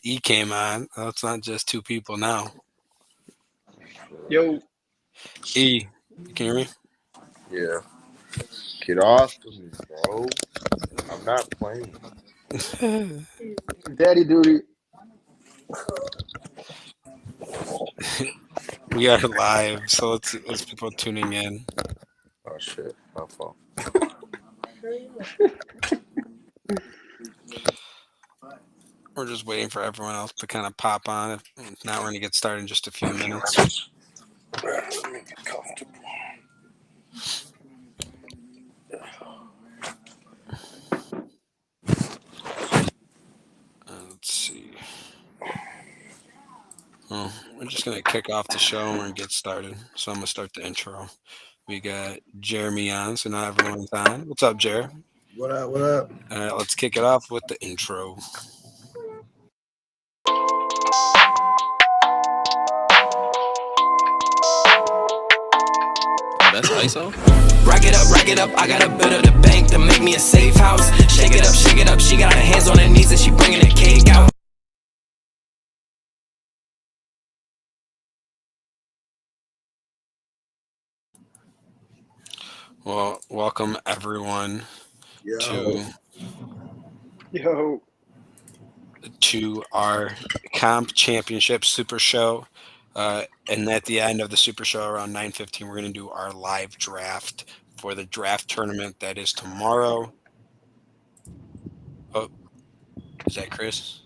E came on. Oh, it's not just two people now. Yo, E, you can hear me? Yeah. Get off of me, bro. I'm not playing. daddy duty. We are live, so let's people tuning in. Oh shit, my fault. We're just waiting for everyone else to kind of pop on. If not, we're gonna get started in just a few minutes. Let me get comfortable. Let's see. Well, we're just gonna kick off the show and we're gonna get started. So I'm gonna start the intro. We got Jeremy on, so now everyone's on. What's up, Jer? What up? What up? All right, let's kick it off with the intro. That's ISO? Rack it up, I gotta build up the bank to make me a safe house. Shake it up, she got her hands on her knees and she bringing the cake out. Well, welcome everyone Yo. to our comp championship super show. And at the end of the super show around 9:15, we're going to do our live draft for the draft tournament that is tomorrow. Oh, is that Chris?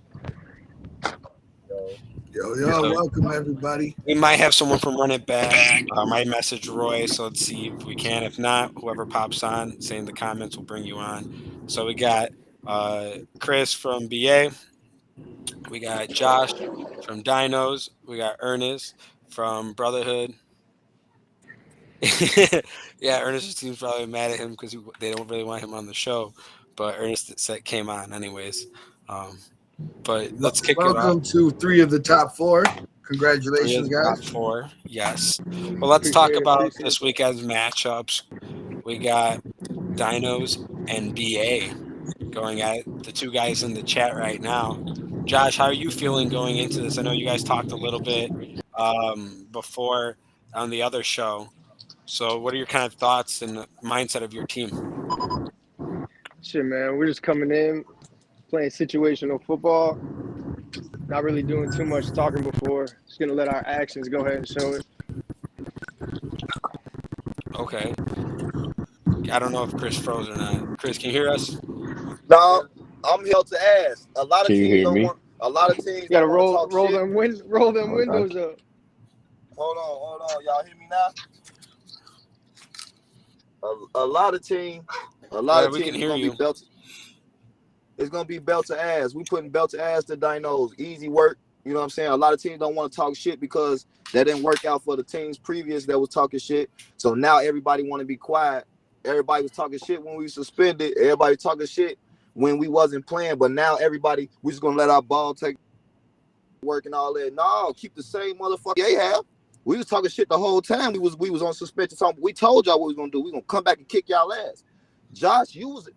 Yo, welcome everybody. We might have someone from Run It Back. I might message Roy, so let's see if we can. If not, whoever pops on, say in the comments, we'll bring you on. So we got Chris from BA. We got Josh from Dinos. We got Ernest from Brotherhood. Yeah, Ernest seems probably mad at him because they don't really want him on the show. But Ernest came on anyways. But let's kick it off. Welcome to 3 of the top 4. Congratulations, guys. Top 4, yes. Well, let's talk about this weekend's matchups. We got Dinos and BA going at the two guys in the chat right now. Josh, how are you feeling going into this? I know you guys talked a little bit before on the other show. So what are your kind of thoughts and mindset of your team? Shit, man, we're just coming in, playing situational football. Not really doing too much talking before. Just gonna let our actions go ahead and show it. Okay. I don't know if Chris froze or not. Chris, can you hear us? No, I'm here to ask. A lot of Can you teams hear don't me? want. A lot of teams You gotta don't roll want to talk shit. them windows up. Hold on. Y'all hear me now? A lot of teams. We can hear gonna you. be belted. It's gonna be belt to ass. We putting belt to ass to Dinos. Easy work. You know what I'm saying? A lot of teams don't want to talk shit because that didn't work out for the teams previous that was talking shit. So now everybody want to be quiet. Everybody was talking shit when we suspended. Everybody talking shit when we wasn't playing. But now everybody, we just gonna let our ball take work and all that. No, keep the same motherfucker they have. We was talking shit the whole time. We was on suspension. We told y'all what we was gonna do. We gonna come back and kick y'all ass. Josh, you was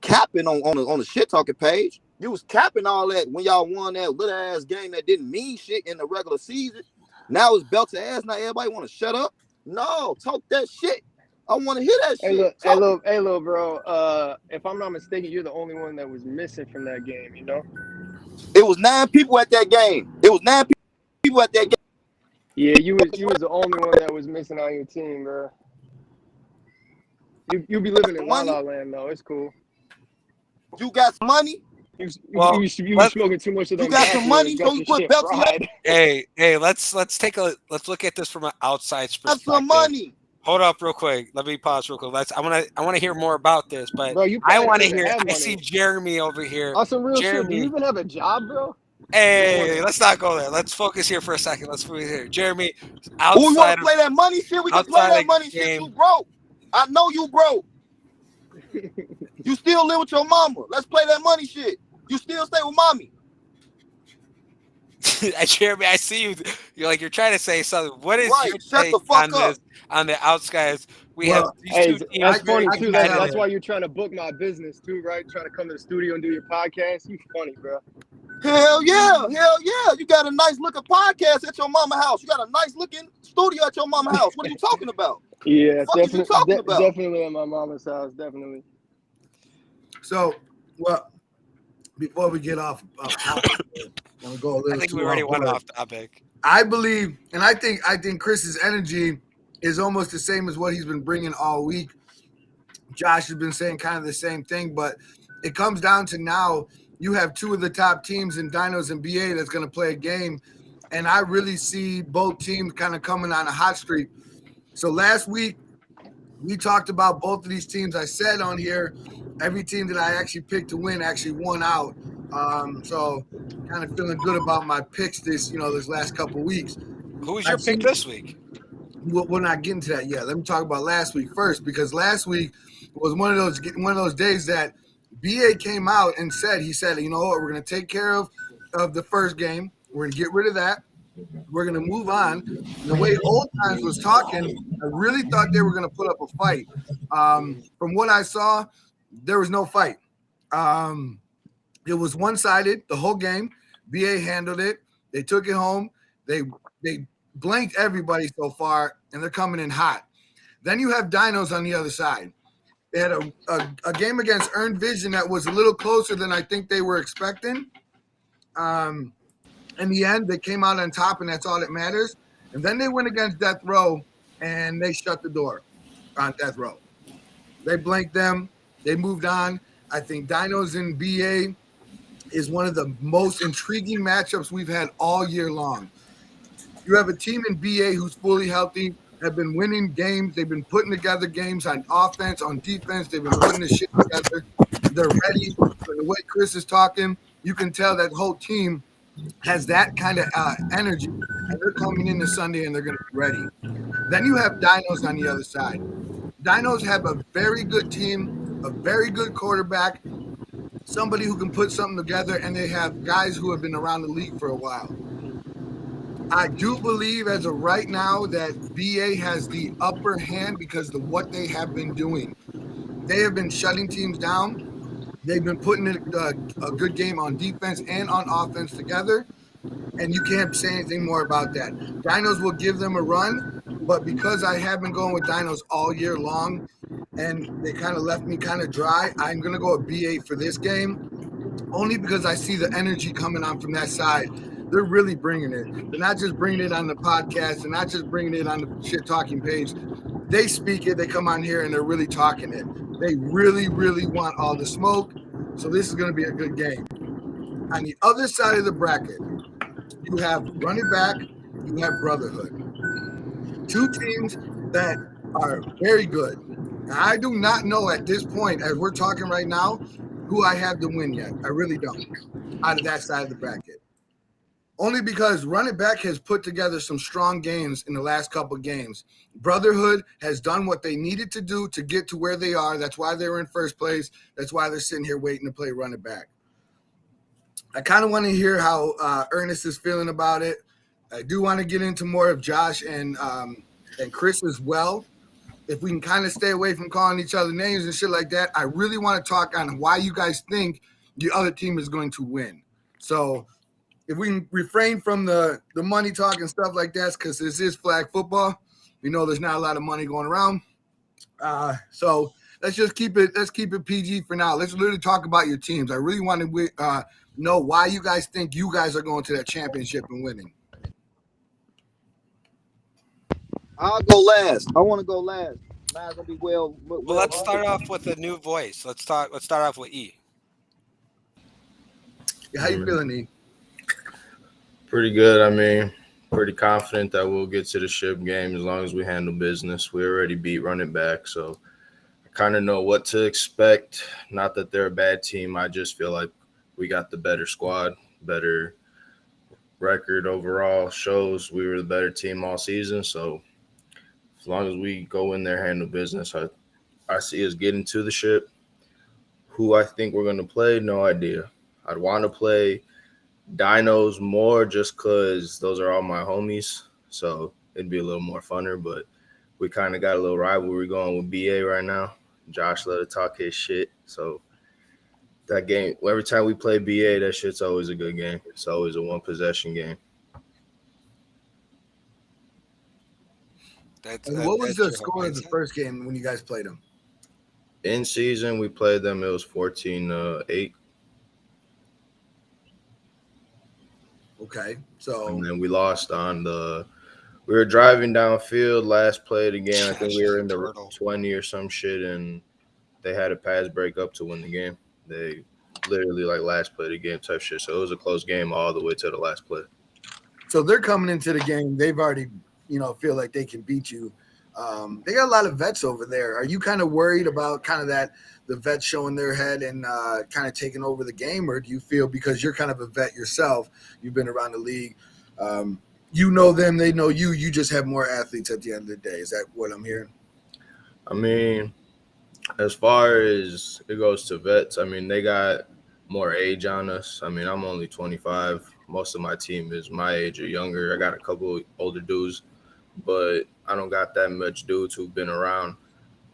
capping on the shit talking page. You was capping all that when y'all won that little ass game that didn't mean shit in the regular season. Now it's belt to ass. Now everybody want to shut up. No, talk that shit. I want to hear that shit. Hey, look, bro. If I'm not mistaken, you're the only one that was missing from that game. You know? It was 9 people at that game. Yeah, you was the only one that was missing on your team, bro. You be living in La La Land though. It's cool. You got some money. You be smoking too much of them. You got some money, so you put belt to ass. Hey, let's look at this from an outside perspective. Got some money. Hold up real quick. Let me pause real quick. I want to hear more about this, but bro, you I want to hear. I see Jeremy over here. On some real Jeremy. shit. Do you even have a job, bro? Hey, let's not go there. Let's focus here for a second. Let's focus here. Jeremy, We outside want to play that money shit. We can play that money shit. You broke. I know you broke. You still live with your mama. Let's play that money shit. You still stay with mommy. Jeremy, I see you. You're trying to say something. What is Right, your shut take the fuck on up. this? On the outskirts, we have Well, these Hey, two teams. that's I funny I too. can That's tell that's you. why you're trying to book my business too, right? Trying to come to the studio and do your podcast. You funny, bro. Hell yeah. You got a nice looking podcast at your mama house. You got a nice looking studio at your mama house. What are you talking about? Yeah, Fuck is you talking about? definitely at my mama's house. Definitely. So, well, before we get off topic, and we go a I little think too we already off went board, off topic. I believe, and I think Chris's energy is almost the same as what he's been bringing all week. Josh has been saying kind of the same thing, but it comes down to now you have two of the top teams in Dinos and BA that's going to play a game, and I really see both teams kind of coming on a hot streak. So last week we talked about both of these teams. I said on here, every team that I actually picked to win actually won out. So kind of feeling good about my picks this last couple of weeks. Who was your pick this week? We're not getting to that yet. Let me talk about last week first, because last week was one of those days that BA came out and he said, you know what, we're going to take care of the first game. We're going to get rid of that. We're going to move on. And the way Old Times was talking, I really thought they were going to put up a fight. From what I saw, there was no fight. It was one-sided the whole game. BA handled it. They took it home. They blanked everybody so far, and they're coming in hot. Then you have Dinos on the other side. They had a game against Earned Vision that was a little closer than I think they were expecting. In the end, they came out on top, and that's all that matters. And then they went against Death Row, and they shut the door on Death Row. They blanked them. They moved on. I think Dinos and BA is one of the most intriguing matchups we've had all year long. You have a team in BA who's fully healthy, have been winning games. They've been putting together games on offense, on defense. They've been putting this shit together. They're ready. From the way Chris is talking, you can tell that whole team has that kind of energy, and they're coming into Sunday and they're going to be ready. Then you have Dinos on the other side. Dinos have a very good team, a very good quarterback, somebody who can put something together, and they have guys who have been around the league for a while. I do believe as of right now that BA has the upper hand because of what they have been doing. They have been shutting teams down. They've been putting a good game on defense and on offense together, and you can't say anything more about that. Dinos will give them a run, but because I have been going with Dinos all year long and they kind of left me kind of dry, I'm going to go with BA for this game, only because I see the energy coming on from that side. They're really bringing it. They're not just bringing it on the podcast. They're not just bringing it on the shit talking page. They speak it. They come on here and they're really talking it. They really, really want all the smoke. So this is going to be a good game. On the other side of the bracket, you have running back, you have Brotherhood. Two teams that are very good. Now, I do not know at this point, as we're talking right now, who I have to win yet. I really don't, out of that side of the bracket. Only because running back has put together some strong games in the last couple of games. Brotherhood has done what they needed to do to get to where they are. That's why they were in first place. That's why they're sitting here waiting to play running back. I kind of want to hear how Ernest is feeling about it. I do want to get into more of Josh and Chris as well. If we can kind of stay away from calling each other names and shit like that, I really want to talk on why you guys think the other team is going to win. So if we can refrain from the money talk and stuff like that, because this is flag football, we know there's not a lot of money going around. So let's just keep it PG for now. Let's literally talk about your teams. I really want to know why you guys think you guys are going to that championship and winning. I'll go last. I want to go last. Mine's gonna be well. Well, let's start off with a new voice. Let's start off with E. Yeah, how you feeling, E? Pretty good. I mean, pretty confident that we'll get to the ship game as long as we handle business. We already beat running back, so I kind of know what to expect. Not that they're a bad team. I just feel like we got the better squad, better record overall. Shows we were the better team all season, so as long as we go in there, handle business, I see us getting to the ship. Who I think we're going to play, no idea. I'd want to play Dinos more just because those are all my homies. So it'd be a little more funner, but we kind of got a little rivalry going with BA right now. Josh let it talk his shit. So that game, every time we play BA, that shit's always a good game. It's always a one possession game. And what was that's the your score of the mindset. first game when you guys played them? In season, we played them. It was 14-8. Okay, so And then we lost on the – we were driving downfield last play of the game. I think we were in the Turtle. 20 or some shit, and they had a pass break up to win the game. They literally like last play of the game type shit. So it was a close game all the way to the last play. so they're coming into the game. They've already, feel like they can beat you. They got a lot of vets over there. Are you kind of worried about kind of that the vets showing their head and kind of taking over the game, or do you feel because you're kind of a vet yourself, you've been around the league, you know them, they know you. You just have more athletes at the end of the day. Is that what I'm hearing? I mean, as far as it goes to vets, I mean, they got more age on us. I mean, I'm only 25. Most of my team is my age or younger. I got a couple older dudes, but I don't got that much dudes who've been around.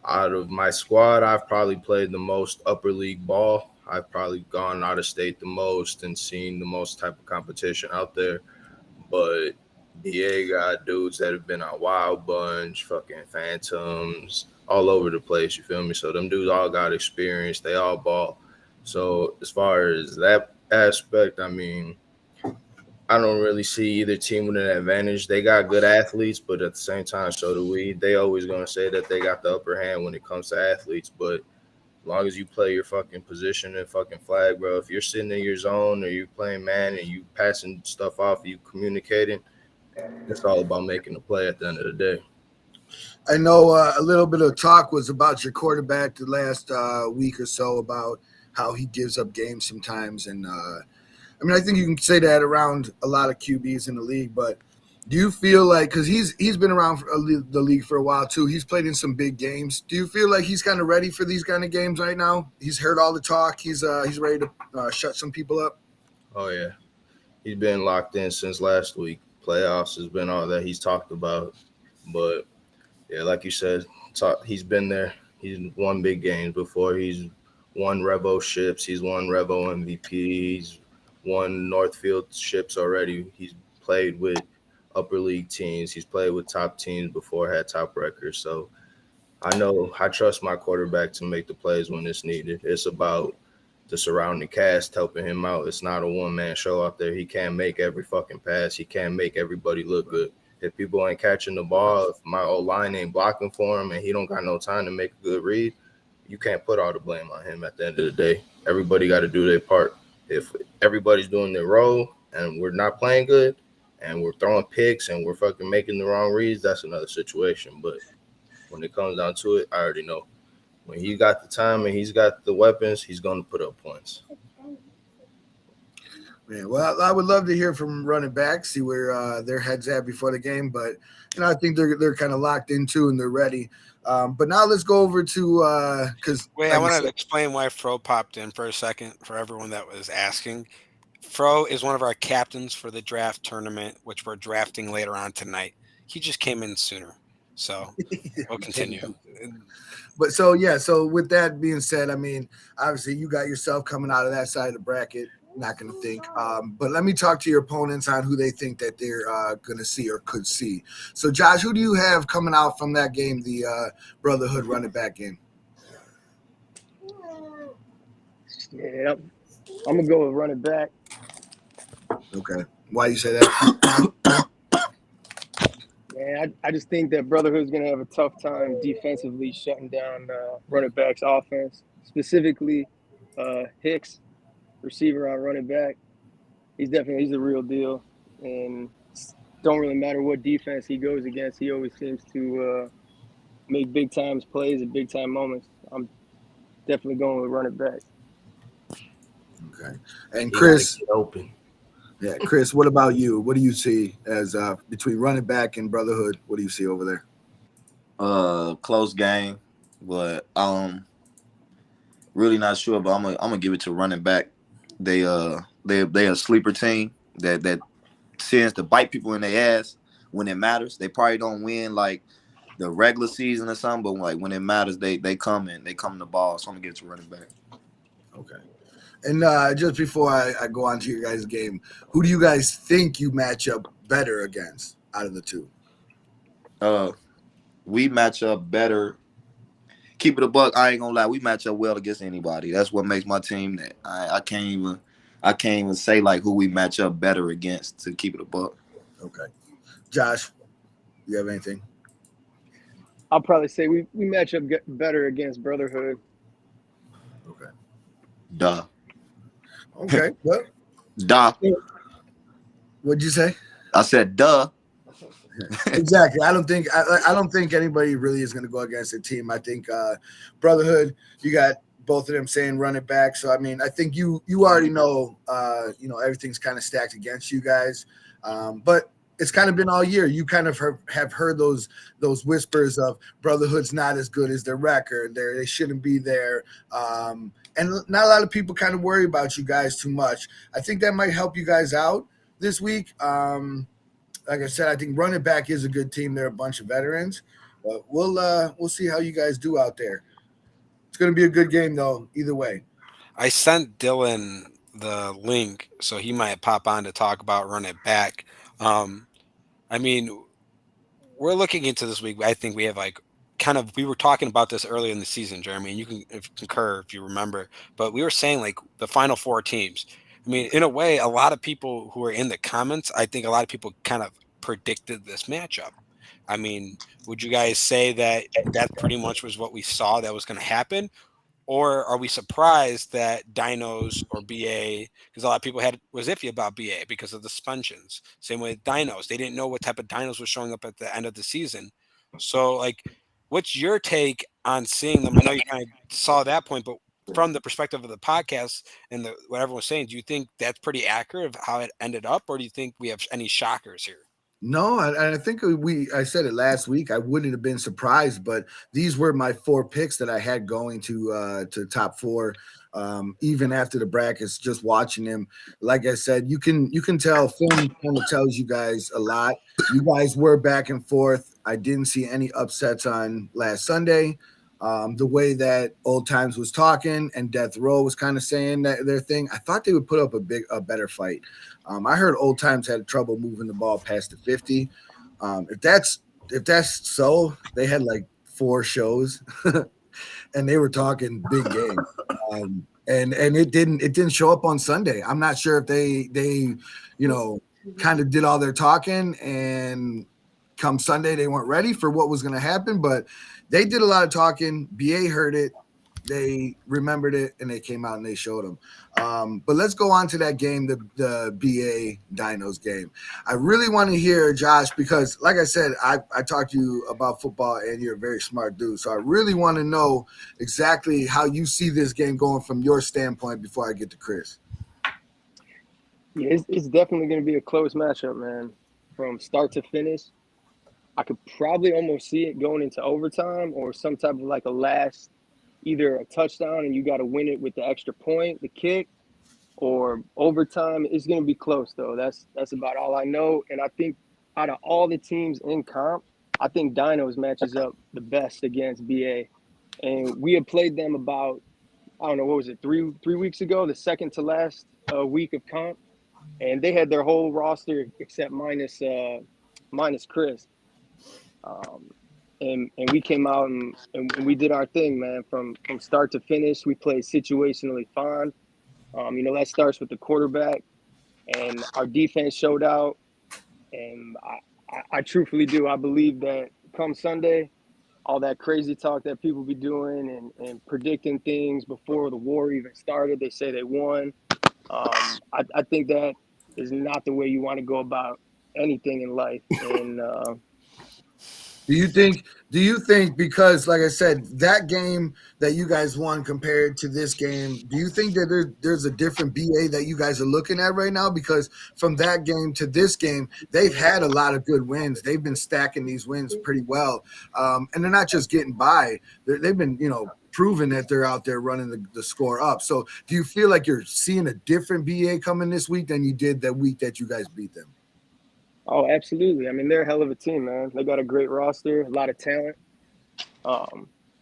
Out of my squad, I've probably played the most upper league ball. I've probably gone out of state the most and seen the most type of competition out there. But BA got dudes that have been on Wild Bunch, fucking Phantoms, all over the place, you feel me? So them dudes all got experience. They all ball. So as far as that aspect, I mean, I don't really see either team with an advantage. They got good athletes, but at the same time, so do we. They always going to say that they got the upper hand when it comes to athletes, but as long as you play your fucking position and fucking flag, bro, if you're sitting in your zone or you're playing man and you passing stuff off, you communicating, it's all about making a play at the end of the day. I know a little bit of talk was about your quarterback the last week or so about how he gives up games sometimes. And I mean, I think you can say that around a lot of QBs in the league, but do you feel like, because he's been around for the league for a while too, he's played in some big games. Do you feel like he's kind of ready for these kind of games right now? He's heard all the talk. He's ready to shut some people up. Oh, yeah. He's been locked in since last week. Playoffs has been all that he's talked about. But, yeah, like you said, he's been there. He's won big games before. He's won Revo ships. He's won Revo MVP. He's won Northfield ships already. He's played with upper league teams. He's played with top teams before, had top records. So I trust my quarterback to make the plays when it's needed. It's about the surrounding cast helping him out. It's not a one-man show out there. He can't make every fucking pass. He can't make everybody look good. If people ain't catching the ball, if my old line ain't blocking for him and he don't got no time to make a good read, you can't put all the blame on him at the end of the day. Everybody got to do their part. If everybody's doing their role and we're not playing good and we're throwing picks and we're fucking making the wrong reads, that's another situation. But when it comes down to it, I already know. When he got the time and he's got the weapons, he's going to put up points. Man, well, I would love to hear from running back, see where their heads at before the game. But, I think they're kind of locked in too and they're ready. But now let's go over to because Wait, I want to explain why Fro popped in for a second for everyone that was asking. Fro is one of our captains for the draft tournament, which we're drafting later on tonight. He just came in sooner, so we'll continue. But so with that being said, I mean, obviously you got yourself coming out of that side of the bracket. Not going to think. But let me talk to your opponents on who they think that they're going to see or could see. So, Josh, who do you have coming out from that game, the Brotherhood running back game? Yeah, I'm going to go with running back. Okay. Why you say that? Yeah, I just think that Brotherhood's going to have a tough time defensively shutting down running back's offense, specifically Hicks. Receiver on running back, he's the real deal, and don't really matter what defense he goes against, he always seems to make big time plays at big time moments. I'm definitely going with running back. Okay, and Chris, open. Yeah, Chris, what about you? What do you see as between running back and Brotherhood? What do you see over there? Close game, but really not sure. But I'm gonna give it to running back. They they're a sleeper team that tends to bite people in their ass when it matters. They probably don't win like the regular season or something, but like when it matters, they come the ball. So I'm gonna get to running back. Okay. And just before I go on to your guys' game, who do you guys think you match up better against out of the two? We match up better. Keep it a buck. I ain't gonna lie. We match up well against anybody. That's what makes my team that I can't even say like who we match up better against, to keep it a buck. Okay. Josh, you have anything? I'll probably say we match up better against Brotherhood. Okay. Duh. Okay. Well, Duh. What'd you say? I said duh. Exactly. I don't think anybody really is going to go against a team. I think Brotherhood, you got both of them saying run it back. So I mean, I think you already know everything's kind of stacked against you guys. But it's kind of been all year. You kind of have heard those whispers of Brotherhood's not as good as their record. They shouldn't be there. And not a lot of people kind of worry about you guys too much. I think that might help you guys out this week. Like I said, I think running back is a good team. They're a bunch of veterans, but we'll see how you guys do out there. It's going to be a good game though, either way. I sent Dylan the link, so he might pop on to talk about run it back. I mean, we're looking into this week. I think we have we were talking about this earlier in the season, Jeremy, and you can concur if you remember, but we were saying like the final four teams. I mean, in a way, a lot of people who are in the comments, I think a lot of people kind of predicted this matchup. I mean, would you guys say that pretty much was what we saw that was going to happen? Or are we surprised that Dinos or BA, because a lot of people was iffy about BA because of the suspensions. Same with Dinos. They didn't know what type of Dinos was showing up at the end of the season. So, like, what's your take on seeing them? I know you kind of saw that point, but from the perspective of the podcast and what everyone was saying, do you think that's pretty accurate of how it ended up, or do you think we have any shockers here? No, I think I said it last week. I wouldn't have been surprised, but these were my four picks that I had going to top four. Even after the brackets, just watching them, like I said, you can tell film kind of tells you guys a lot. You guys were back and forth. I didn't see any upsets on last Sunday. The way that Old Times was talking and Death Row was kind of saying that their thing, I thought they would put up a better fight. I heard Old Times had trouble moving the ball past the 50. If that's so, they had like 4 shows and they were talking big game. And it didn't show up on Sunday. I'm not sure if they kind of did all their talking and come Sunday they weren't ready for what was going to happen, but they did a lot of talking. BA heard it, they remembered it, and they came out and they showed them. But let's go on to that game, the BA Dinos game. I really want to hear, Josh, because like I said, I talked to you about football and you're a very smart dude. So I really want to know exactly how you see this game going from your standpoint before I get to Chris. Yeah, it's definitely going to be a close matchup, man, from start to finish. I could probably almost see it going into overtime or some type of like a last, either a touchdown and you got to win it with the extra point, the kick, or overtime. It's going to be close, though. That's about all I know. And I think out of all the teams in comp, I think Dinos matches up the best against BA. And we had played them about, I don't know, what was it, three weeks ago, the second to last week of comp. And they had their whole roster except minus Chris. And we came out and we did our thing, man, from start to finish. We played situationally fine. That starts with the quarterback, and our defense showed out. And I truthfully do. I believe that come Sunday, all that crazy talk that people be doing and predicting things before the war even started, they say they won. I think that is not the way you want to go about anything in life. And Do you think because, like I said, that game that you guys won compared to this game, do you think that there's a different BA that you guys are looking at right now? Because from that game to this game, they've had a lot of good wins. They've been stacking these wins pretty well. And they're not just getting by. They've been, proven that they're out there running the score up. So do you feel like you're seeing a different BA coming this week than you did that week that you guys beat them? Oh, absolutely. I mean, they're a hell of a team, man. They got a great roster, a lot of talent.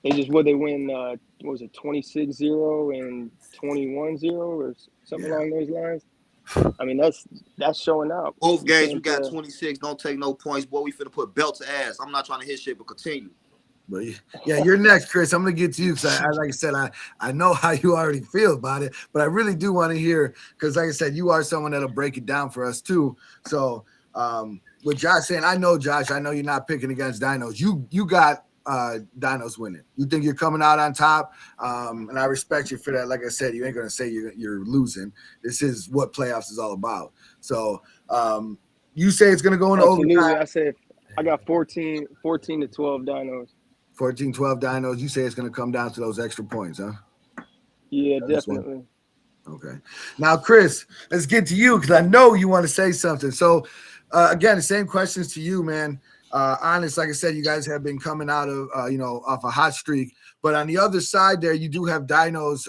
They win, what was it, 26-0 and 21-0 or something along those lines. I mean, that's showing out. Both games we got 26. Don't take no points, boy. We finna put belt to ass. I'm not trying to hit shit, but continue. But yeah, you're next, Chris. I'm gonna get to you because like I said, I know how you already feel about it, but I really do want to hear because, like I said, you are someone that'll break it down for us too. So with Josh saying, I know you're not picking against Dinos. You got Dinos winning. You think you're coming out on top, and I respect you for that. Like I said, you ain't gonna say you're losing. This is what playoffs is all about. So you say it's gonna go into overtime. I said I got 14 to 12 Dinos. 14, 12 Dinos. You say it's gonna come down to those extra points, huh? Yeah, definitely. Okay. Now, Chris, let's get to you because I know you want to say something. So again, the same questions to you, man. Honest, like I said, you guys have been coming out of, off a hot streak. But on the other side there, you do have Dinos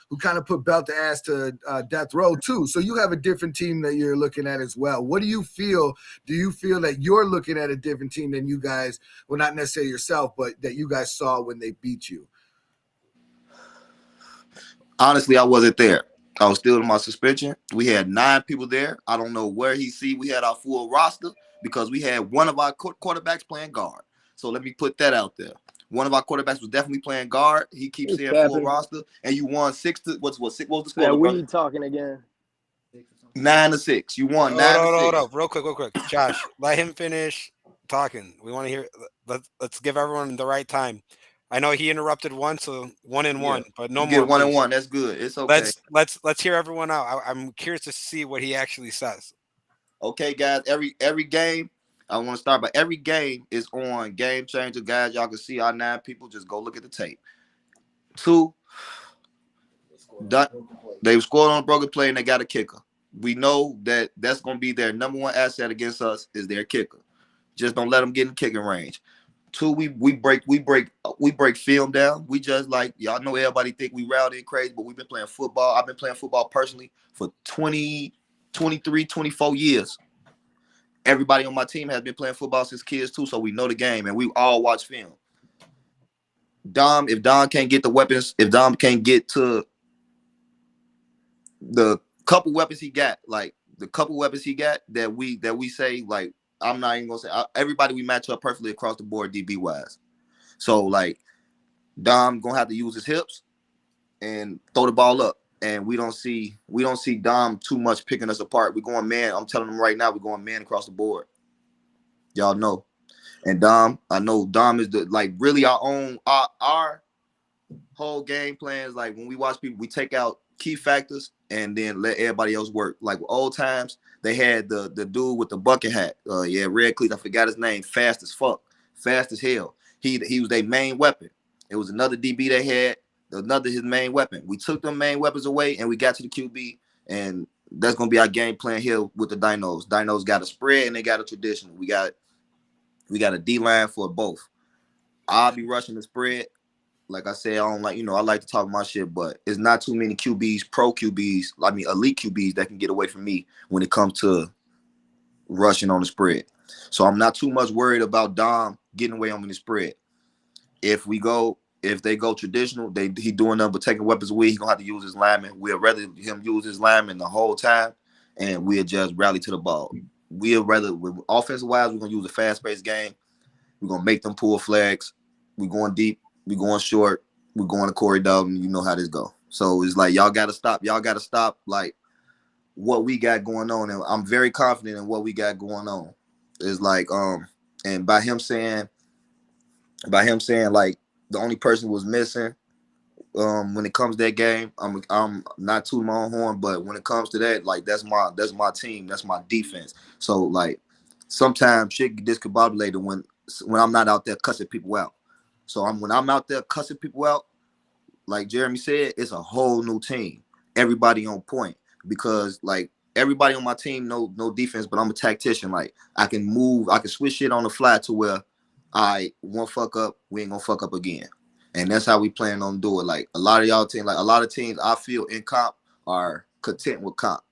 who kind of put belt to ass to death row too. So you have a different team that you're looking at as well. What do you feel? Do you feel that you're looking at a different team than you guys, well, not necessarily yourself, but that you guys saw when they beat you? Honestly, I wasn't there. I was still in my suspension. We had 9 people there. I don't know where we had our full roster because we had one of our quarterbacks playing guard. So let me put that out there. One of our quarterbacks was definitely playing guard. He keeps saying full roster, and you won 6 to what was the score? Yeah, we talking again. 9-6. You won 9-6. Hold up, real quick. Josh, let him finish talking. We want to hear. Let's give everyone the right time. I know he interrupted once, so 1-1, but no more. Get 1-1. That's good. It's okay. Let's hear everyone out. I'm curious to see what he actually says. Okay, guys. Every game, I want to start by every game is on Game Changer, guys. Y'all can see our 9 people. Just go look at the tape. 2, they scored on a broken play and they got a kicker. We know that's going to be their number 1 asset against us is their kicker. Just don't let them get in kicking range. 2, we break film down. We just like y'all know everybody think we rowdy and crazy, but we've been playing football. I've been playing football personally for 20, 23, 24 years. Everybody on my team has been playing football since kids too, so we know the game and we all watch film. If Dom can't get the weapons, if Dom can't get to the couple weapons he got, that we say, like, I'm not even gonna say everybody we match up perfectly across the board DB wise. So like Dom gonna have to use his hips and throw the ball up. And we don't see Dom too much picking us apart. We're going man. I'm telling them right now, we're going man across the board. Y'all know. And Dom, I know Dom is really our whole game plan is like when we watch people, we take out key factors and then let everybody else work. Like old times, they had the dude with the bucket hat. Red cleats. I forgot his name. Fast as fuck. Fast as hell. He was their main weapon. It was another DB they had. His main weapon. We took them main weapons away and we got to the QB, and that's gonna be our game plan here with the Dinos. Dinos got a spread and they got a traditional. We got a D line for both. I'll be rushing the spread. Like I said, I like to talk my shit, but it's not too many QBs, elite QBs that can get away from me when it comes to rushing on the spread. So I'm not too much worried about Dom getting away on me the spread. If they go traditional, he doing nothing but taking weapons away. He's gonna have to use his lineman. We'd rather him use his lineman the whole time, and we'll just rally to the ball. With offensive wise, we're gonna use a fast-paced game. We're gonna make them pull flags. We're going deep. We're going short. We're going to Corey Dalton. You know how this go. So it's like y'all gotta stop. Y'all gotta stop like what we got going on, and I'm very confident in what we got going on. It's like and by him saying like the only person who was missing when it comes to that game, I'm not tooting my own horn, but when it comes to that, like that's my team, that's my defense. So like sometimes shit get discombobulated when I'm not out there cussing people out. So when I'm out there cussing people out, like Jeremy said, it's a whole new team. Everybody on point because like everybody on my team no defense, but I'm a tactician. Like I can move, I can switch shit on the fly to where one fuck up, we ain't gonna fuck up again. And that's how we plan on doing. Like a lot of y'all teams, like a lot of teams I feel in comp are content with comp.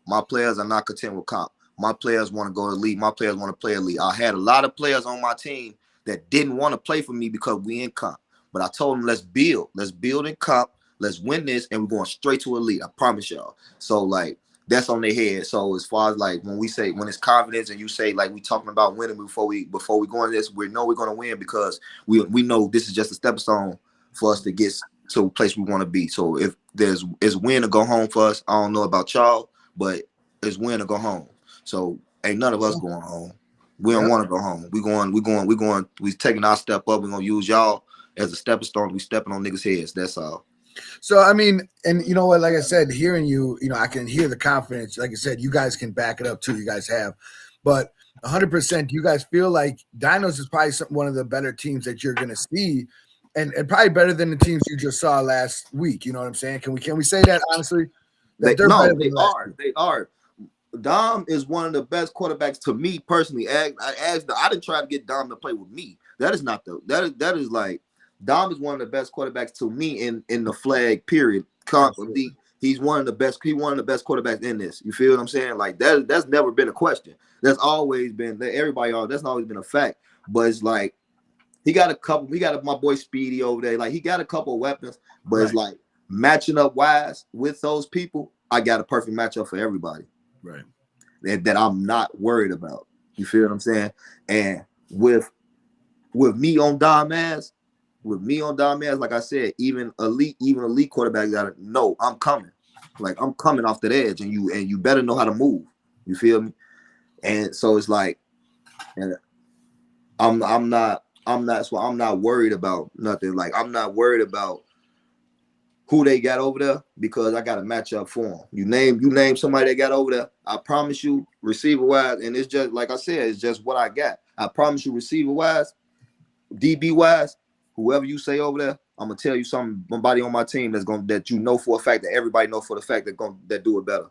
My players are not content with comp. My players want to go to elite. My players want to play elite. I had a lot of players on my team that didn't want to play for me because we in comp. But I told them, let's build. Let's build in comp. Let's win this, and we're going straight to elite. I promise y'all. So, like, that's on their head. So, as far as, like, when it's confidence and you say, like, we talking about winning before we go into this, we know we're going to win because we know this is just a stepping stone for us to get to a place we want to be. So, if it's win to go home for us, I don't know about y'all, but it's win to go home. So ain't none of us going home. We don't want to go home. We taking our step up. We're gonna use y'all as a stepping stone. We stepping on niggas' heads. That's all. So I mean, and you know what, like I said, hearing you, I can hear the confidence. Like I said, you guys can back it up too. You guys have, but 100%, you guys feel like Dinos is probably one of the better teams that you're gonna see, and probably better than the teams you just saw last week. You know what I'm saying? Can we say that honestly? That They are. Dom is one of the best quarterbacks to me personally. I didn't try to get Dom to play with me. That is not that is like Dom is one of the best quarterbacks to me in the flag period. He's one of the best. He's one of the best quarterbacks in this. You feel what I'm saying? Like that's never been a question. That's always been that's always been a fact. But it's like he got my boy Speedy over there. Like he got a couple of weapons, but It's like matching up wise with those people. I got a perfect matchup for everybody. Right. That I'm not worried about. You feel what I'm saying? And with me on Dom ass, like I said, even elite quarterbacks gotta know I'm coming. Like I'm coming off that edge, and you better know how to move. You feel me? And so it's like, and I'm not worried about nothing. Like I'm not worried about who they got over there because I got a matchup for them. You name somebody they got over there. I promise you, receiver wise, and it's just like I said, it's just what I got. I promise you, receiver wise, DB wise, whoever you say over there, I'm gonna tell you somebody on my team that you know for a fact that everybody know for the fact that do it better.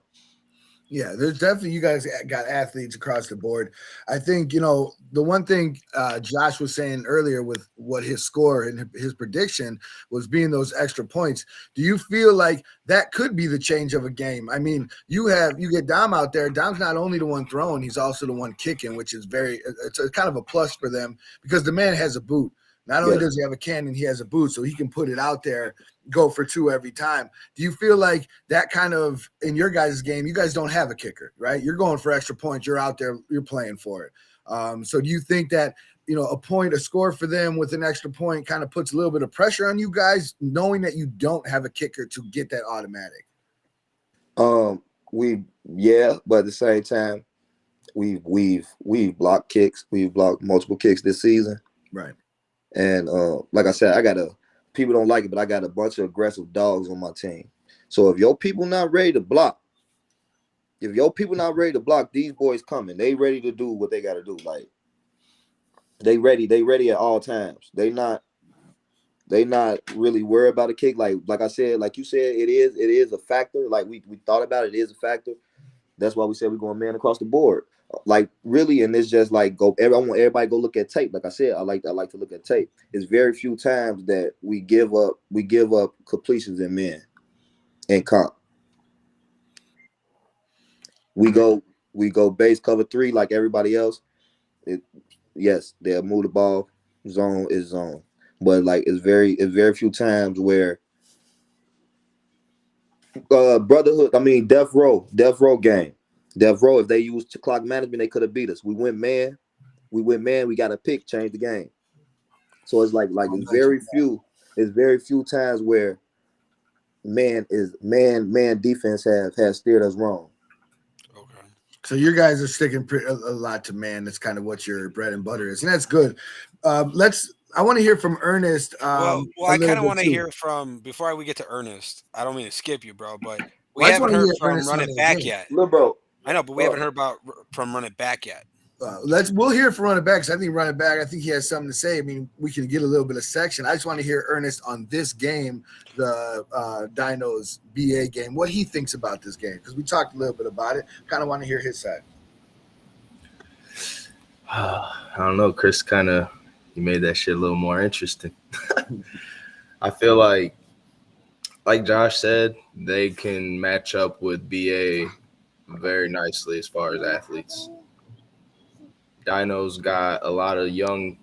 Yeah, there's definitely, you guys got athletes across the board. I think, the one thing Josh was saying earlier with what his score and his prediction was being those extra points. Do you feel like that could be the change of a game? I mean, you get Dom out there. Dom's not only the one throwing, he's also the one kicking, which is it's a kind of a plus for them because the man has a boot. Not only does he have a cannon, he has a boot, so he can put it out there, go for two every time. Do you feel like that kind of, in your guys' game, you guys don't have a kicker, right? You're going for extra points. You're out there. You're playing for it. So do you think that, a score for them with an extra point kind of puts a little bit of pressure on you guys, knowing that you don't have a kicker to get that automatic? But at the same time, we've blocked kicks. We've blocked multiple kicks this season. Right. And like I said, people don't like it, but I got a bunch of aggressive dogs on my team. So if your people not ready to block, these boys coming. They ready to do what they got to do. Like they ready at all times. They not really worried about a kick. Like I said, like you said, it is a factor. Like we thought about it, it is a factor. That's why we said we're going man across the board. Like really, and it's just like I want everybody to go look at tape. Like I said, I like to look at tape. It's very few times that we give up completions in men and comp. We go base cover 3 like everybody else. Yes, they'll move the ball. Zone is zone, but like it's very few times where brotherhood. I mean, death row game. Death row, if they used clock management, they could have beat us. We went man. We got a pick, change the game. So it's like it's very few times where man defense has steered us wrong. Okay. So you guys are sticking a lot to man. That's kind of what your bread and butter is, and that's good. I want to hear from Ernest. Well, I kind of want to hear from, before we get to Ernest. I don't mean to skip you, bro, but we haven't heard from Run It Back yet. Look, bro. I know, but we haven't heard from Run It Back yet. We'll hear from Run It Back. I think Run It Back, I think he has something to say. I mean, we can get a little bit of section. I just want to hear Ernest on this game, the Dinos BA game, what he thinks about this game, because we talked a little bit about it. Kind of want to hear his side. I don't know, Chris. He made that shit a little more interesting. I feel like Josh said, they can match up with BA very nicely as far as athletes. Dino's got a lot of young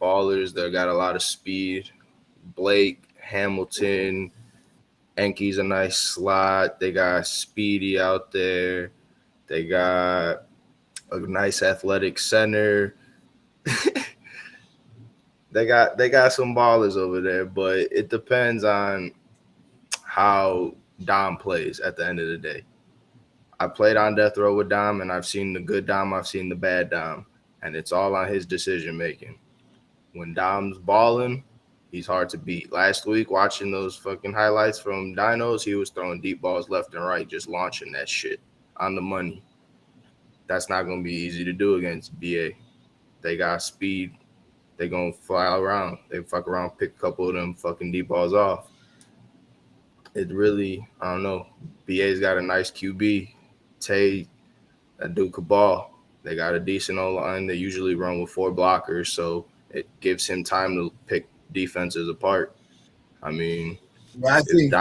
ballers that got a lot of speed. Blake, Hamilton, Enke's a nice slot. They got Speedy out there. They got a nice athletic center. they got some ballers over there, but it depends on how Dom plays at the end of the day. I played on death row with Dom, and I've seen the good Dom, I've seen the bad Dom, and it's all on his decision making. When Dom's balling, he's hard to beat. Last week, watching those fucking highlights from Dinos, he was throwing deep balls left and right, just launching that shit on the money. That's not going to be easy to do against BA. They got speed. They going to fly around. They fuck around, pick a couple of them fucking deep balls off. It really, I don't know. BA's got a nice QB. Tay, that dude could ball. They got a decent O-line. They usually run with 4 blockers, so it gives him time to pick defenses apart. I mean, yeah, I think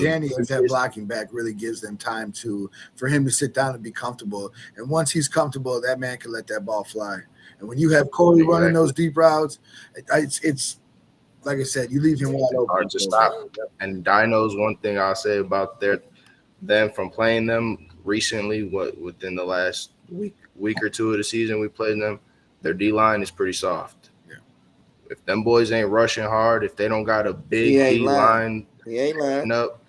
Danny as that blocking back really gives them time for him to sit down and be comfortable. And once he's comfortable, that man can let that ball fly. And when you have Corey running those deep routes, it's like I said, you leave him wide open. Hard to stop. And Dino's, one thing I'll say about them from playing them recently, within the last week or two of the season we played them, their D-line is pretty soft. Yeah. If them boys ain't rushing hard, if they don't got a big D-line up,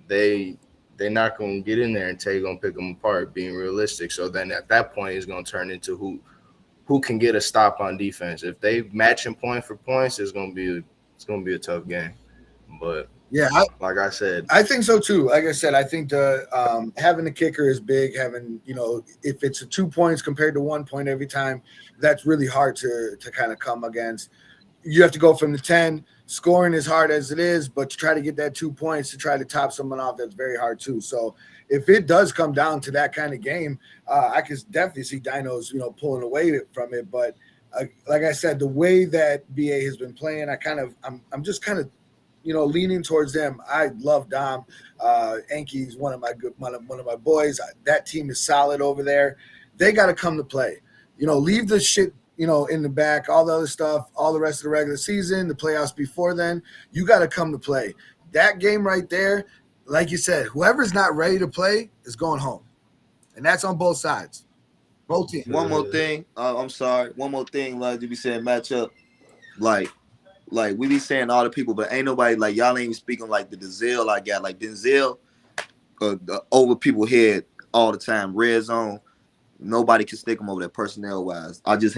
they're not going to get in there and Tay going to pick them apart, being realistic. So then at that point, it's going to turn into who can get a stop on defense. If they matching point for points, it's going to be a tough game. But yeah, like I said, I think so too. Like I said, I think the having the kicker is big. Having, if it's 2 points compared to 1 point every time, that's really hard to kind of come against. You have to go from the 10. Scoring is hard as it is, but to try to get that 2 points to try to top someone off, that's very hard too. So if it does come down to that kind of game, I could definitely see Dinos, pulling away from it. But like I said, the way that BA has been playing, I'm just kind of, leaning towards them. I love Dom. Enke's one of my boys. That team is solid over there. They got to come to play. Leave the shit, in the back, all the other stuff, all the rest of the regular season, the playoffs before then. You got to come to play. That game right there, like you said, whoever's not ready to play is going home. And that's on both sides. Both teams. One more thing. I'm sorry. One more thing, like you be saying matchup. Like we be saying all the people, but ain't nobody, like, y'all ain't even speaking like the Denzel I got. Like Denzel, over people head all the time. Red zone. Nobody can stick him over there personnel wise. I just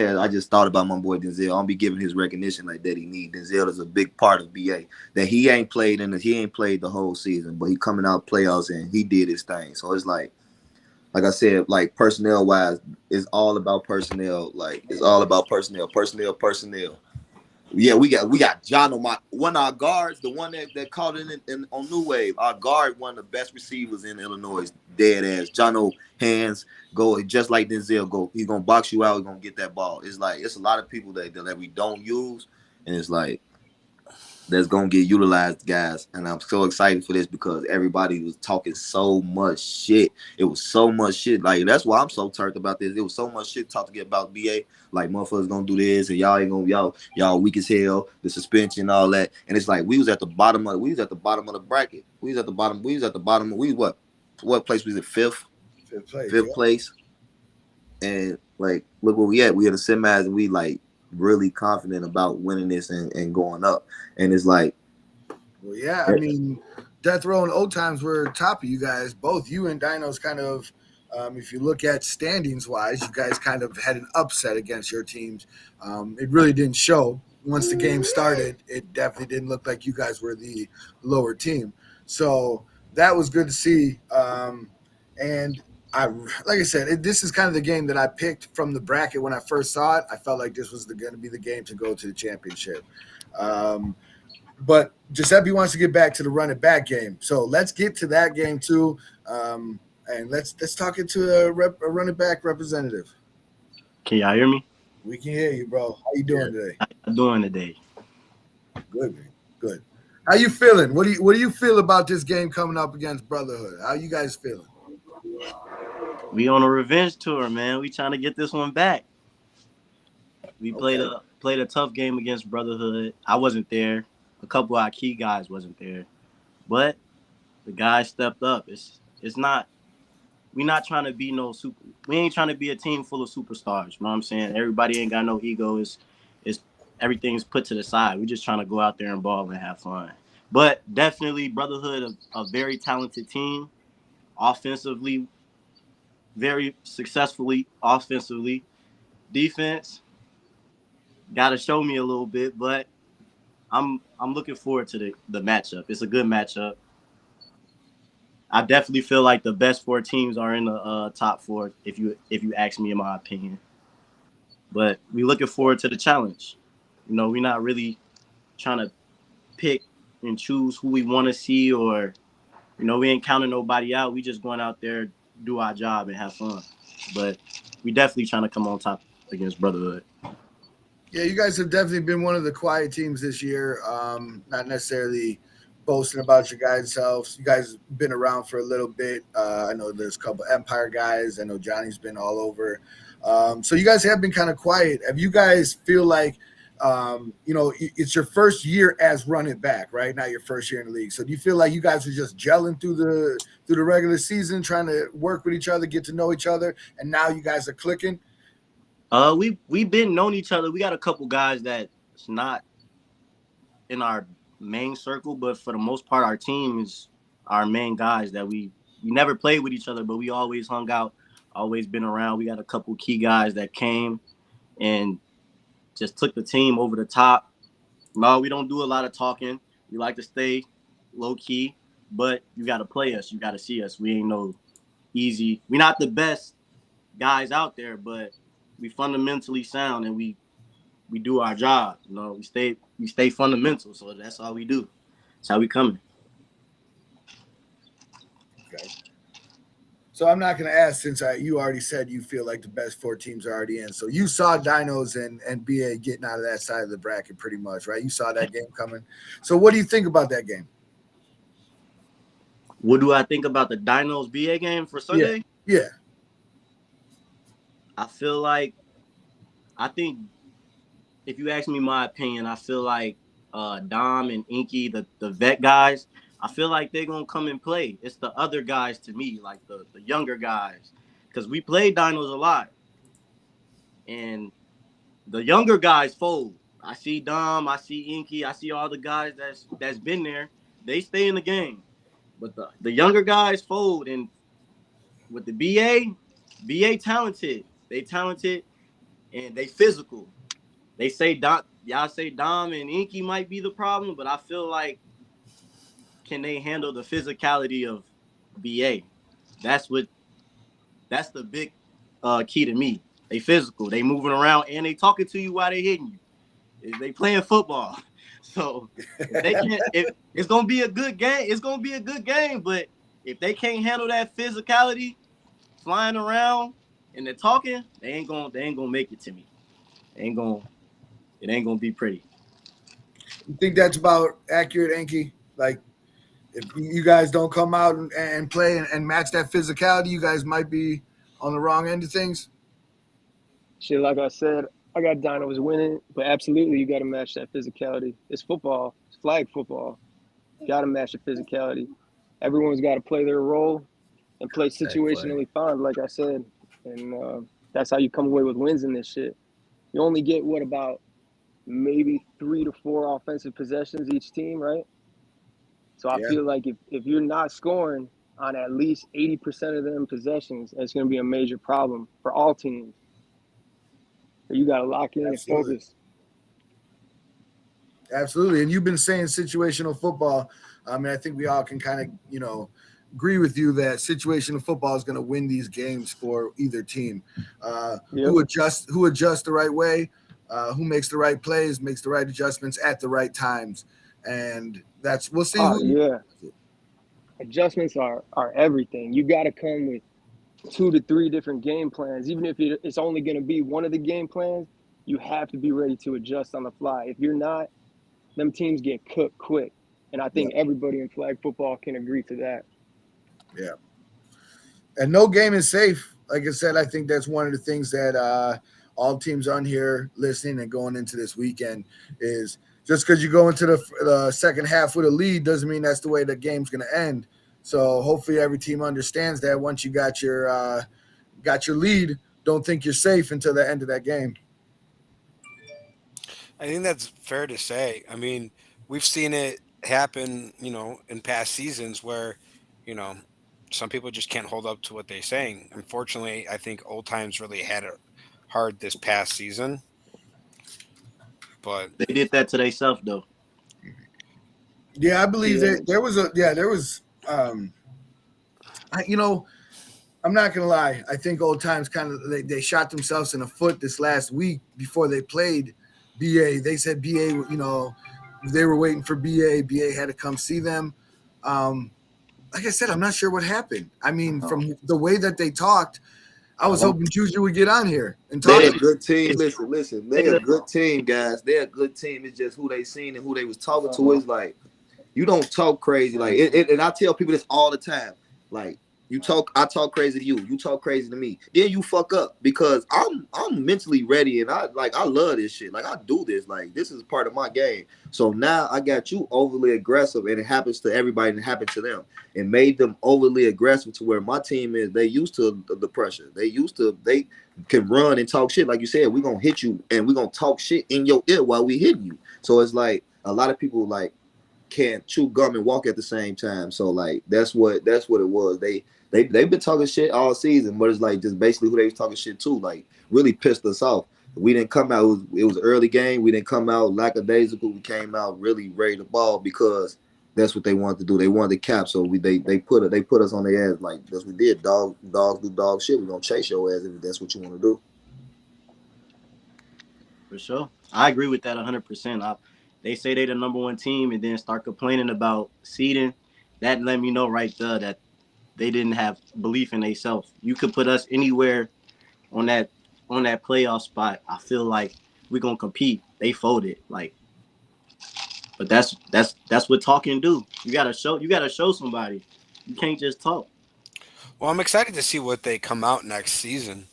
thought about my boy Denzel. I'll be giving his recognition like that he need. Denzel is a big part of BA that he ain't played the whole season, but he coming out playoffs and he did his thing. So it's like I said, like personnel wise, it's all about personnel. Like it's all about personnel. Yeah, we got John on one of our guards, the one that caught in on New Wave. Our guard, one of the best receivers in Illinois, dead ass. John hands go just like Denzel go. He's gonna box you out. He's gonna get that ball. It's like it's a lot of people that we don't use, and it's like that's gonna get utilized, guys. And I'm so excited for this because everybody was talking so much shit. It was so much shit. Like that's why I'm so turned about this. It was so much shit talked about BA. Like motherfuckers gonna do this and y'all ain't gonna y'all weak as hell. The suspension, all that. And it's like we was at the bottom of the bracket. We was at the bottom. What place was it? Fifth place. And like look where we at. We had the semis and we like really confident about winning this and going up. And it's like, well, yeah, I mean, Death Row and Old Times were top of you guys. Both you and Dino's kind of, if you look at standings wise, you guys kind of had an upset against your teams. It really didn't show. Once the game started, it definitely didn't look like you guys were the lower team. So that was good to see. And like I said, this is kind of the game that I picked from the bracket when I first saw it. I felt like this was going to be the game to go to the championship. But Giuseppe wants to get back to the running back game. So let's get to that game too. And let's talk it to a running back representative. Can y'all hear me? We can hear you, bro. How you doing today? How you doing today? Good, man. Good. How you feeling? What do you feel about this game coming up against Brotherhood? How you guys feeling? We on a revenge tour, man. We trying to get this one back. We played a tough game against Brotherhood. I wasn't there. A couple of our key guys wasn't there, but the guys stepped up. It's not. We not trying to be no super. We ain't trying to be a team full of superstars. You know what I'm saying? Everybody ain't got no ego. It's everything's put to the side. We just trying to go out there and ball and have fun. But definitely Brotherhood, a very talented team, offensively, very successfully offensively. Defense, got to show me a little bit, but I'm looking forward to the matchup. It's a good matchup. I definitely feel like the best four teams are in the top four, if you ask me, in my opinion. But we looking forward to the challenge. You know, we're not really trying to pick and choose who we want to see, or, you know, we ain't counting nobody out. We just going out there, do our job, and have fun. But we definitely trying to come on top against Brotherhood. Yeah, you guys have definitely been one of the quiet teams this year. Not necessarily boasting about your guys' selves. You guys been around for a little bit. I know there's a couple Empire guys. I know Johnny's been all over. So you guys have been kind of quiet. Have you guys feel like, you know, it's your first year as running back, right? Not your first year in the league. So do you feel like you guys are just gelling through the regular season, trying to work with each other, get to know each other, and now you guys are clicking? We've been known each other. We got a couple guys that's not in our main circle, but for the most part, our team is our main guys that we never played with each other, but we always hung out, always been around. We got a couple key guys that came and just took the team over the top. No, we don't do a lot of talking. We like to stay low key, but you got to play us. You got to see us. We ain't no easy. We're not the best guys out there, but we fundamentally sound, and we do our job. You know, we stay fundamental. So that's all we do. That's how we coming. Okay. So I'm not going to ask, since you already said you feel like the best four teams are already in. So you saw Dinos and BA getting out of that side of the bracket pretty much, right? You saw that game coming. So what do you think about that game? What do I think about the Dinos BA game for Sunday? Yeah. I think if you ask me my opinion, I feel like Dom and Inky, the vet guys, I feel like they're going to come and play. It's the other guys to me, like the younger guys, because we played Dinos a lot. And the younger guys fold. I see Dom, I see Inky, I see all the guys that's been there. They stay in the game. But the younger guys fold. And with the BA talented. They talented and they physical. They say y'all say Dom and Inky might be the problem, but I feel like, can they handle the physicality of BA? That's the big key to me. They physical. They moving around and they talking to you while they hitting you. They playing football. So it's gonna be a good game. It's gonna be a good game, but if they can't handle that physicality, flying around and they're talking, they ain't gonna make it to me. It ain't gonna be pretty. You think that's about accurate, Inky? Like, if you guys don't come out and play and match that physicality, you guys might be on the wrong end of things? Shit, like I said, I got Dinos winning, but absolutely you got to match that physicality. It's football. It's flag football. You got to match the physicality. Everyone's got to play their role and play situationally fine, like I said. And that's how you come away with wins in this shit. You only get, about maybe 3 to 4 offensive possessions each team, right? So I feel like if you're not scoring on at least 80% of them possessions, it's going to be a major problem for all teams. You got to lock in and focus. Absolutely. And you've been saying situational football. I mean, I think we all can kind of, agree with you that situational football is going to win these games for either team. Who adjusts the right way, who makes the right plays, makes the right adjustments at the right times. And we'll see. Adjustments are everything. You got to come with 2 to 3 different game plans. Even if it's only going to be one of the game plans, you have to be ready to adjust on the fly. If you're not, them teams get cooked quick. And I think everybody in flag football can agree to that. Yeah. And no game is safe. Like I said, I think that's one of the things that all teams on here listening and going into this weekend is just because you go into the second half with a lead doesn't mean that's the way the game's going to end. So hopefully every team understands that once you got your lead, don't think you're safe until the end of that game. I think that's fair to say. I mean, we've seen it happen, in past seasons where, you know, some people just can't hold up to what they're saying. Unfortunately, I think Old Times really had it hard this past season. But They did that to themselves, though. Yeah, I believe Yeah. that there was I'm not gonna lie. I think Old Times kind of they shot themselves in the foot this last week before they played BA. They said BA, they were waiting for BA. BA had to come see them. Like I said, I'm not sure what happened. I mean, from the way that they talked, I was hoping Juju would get on here and talk. They're a good team. Listen. They're a good team, guys. They're a good team. It's just who they seen and who they was talking to. Is like, you don't talk crazy. Like, and I tell people this all the time. Like, I talk crazy to you. You talk crazy to me. Then you fuck up because I'm mentally ready and I love this shit. Like, I do this. Like, this is part of my game. So now I got you overly aggressive, and it happens to everybody, and it happened to them. It made them overly aggressive to where my team is. They used to the pressure. They can run and talk shit. Like you said, we're gonna hit you and we're gonna talk shit in your ear while we hitting you. So it's like a lot of people like can't chew gum and walk at the same time. So like that's what it was. They've been talking shit all season, but it's like just basically who they was talking shit to, like really pissed us off. We didn't come out. It was an early game. We didn't come out lackadaisical. We came out really ready to ball because that's what they wanted to do. They wanted to cap. So they put us on their ass like that's what we did. Dogs do dog shit. We're gonna chase your ass if that's what you want to do. For sure. I agree with that 100%. They say they the number one team and then start complaining about seeding. That let me know right there that they didn't have belief in themselves. You could put us anywhere on that playoff spot. I feel like we're gonna compete. They folded. But that's what talking do. You gotta show somebody. You can't just talk. well, I'm excited to see what they come out next season.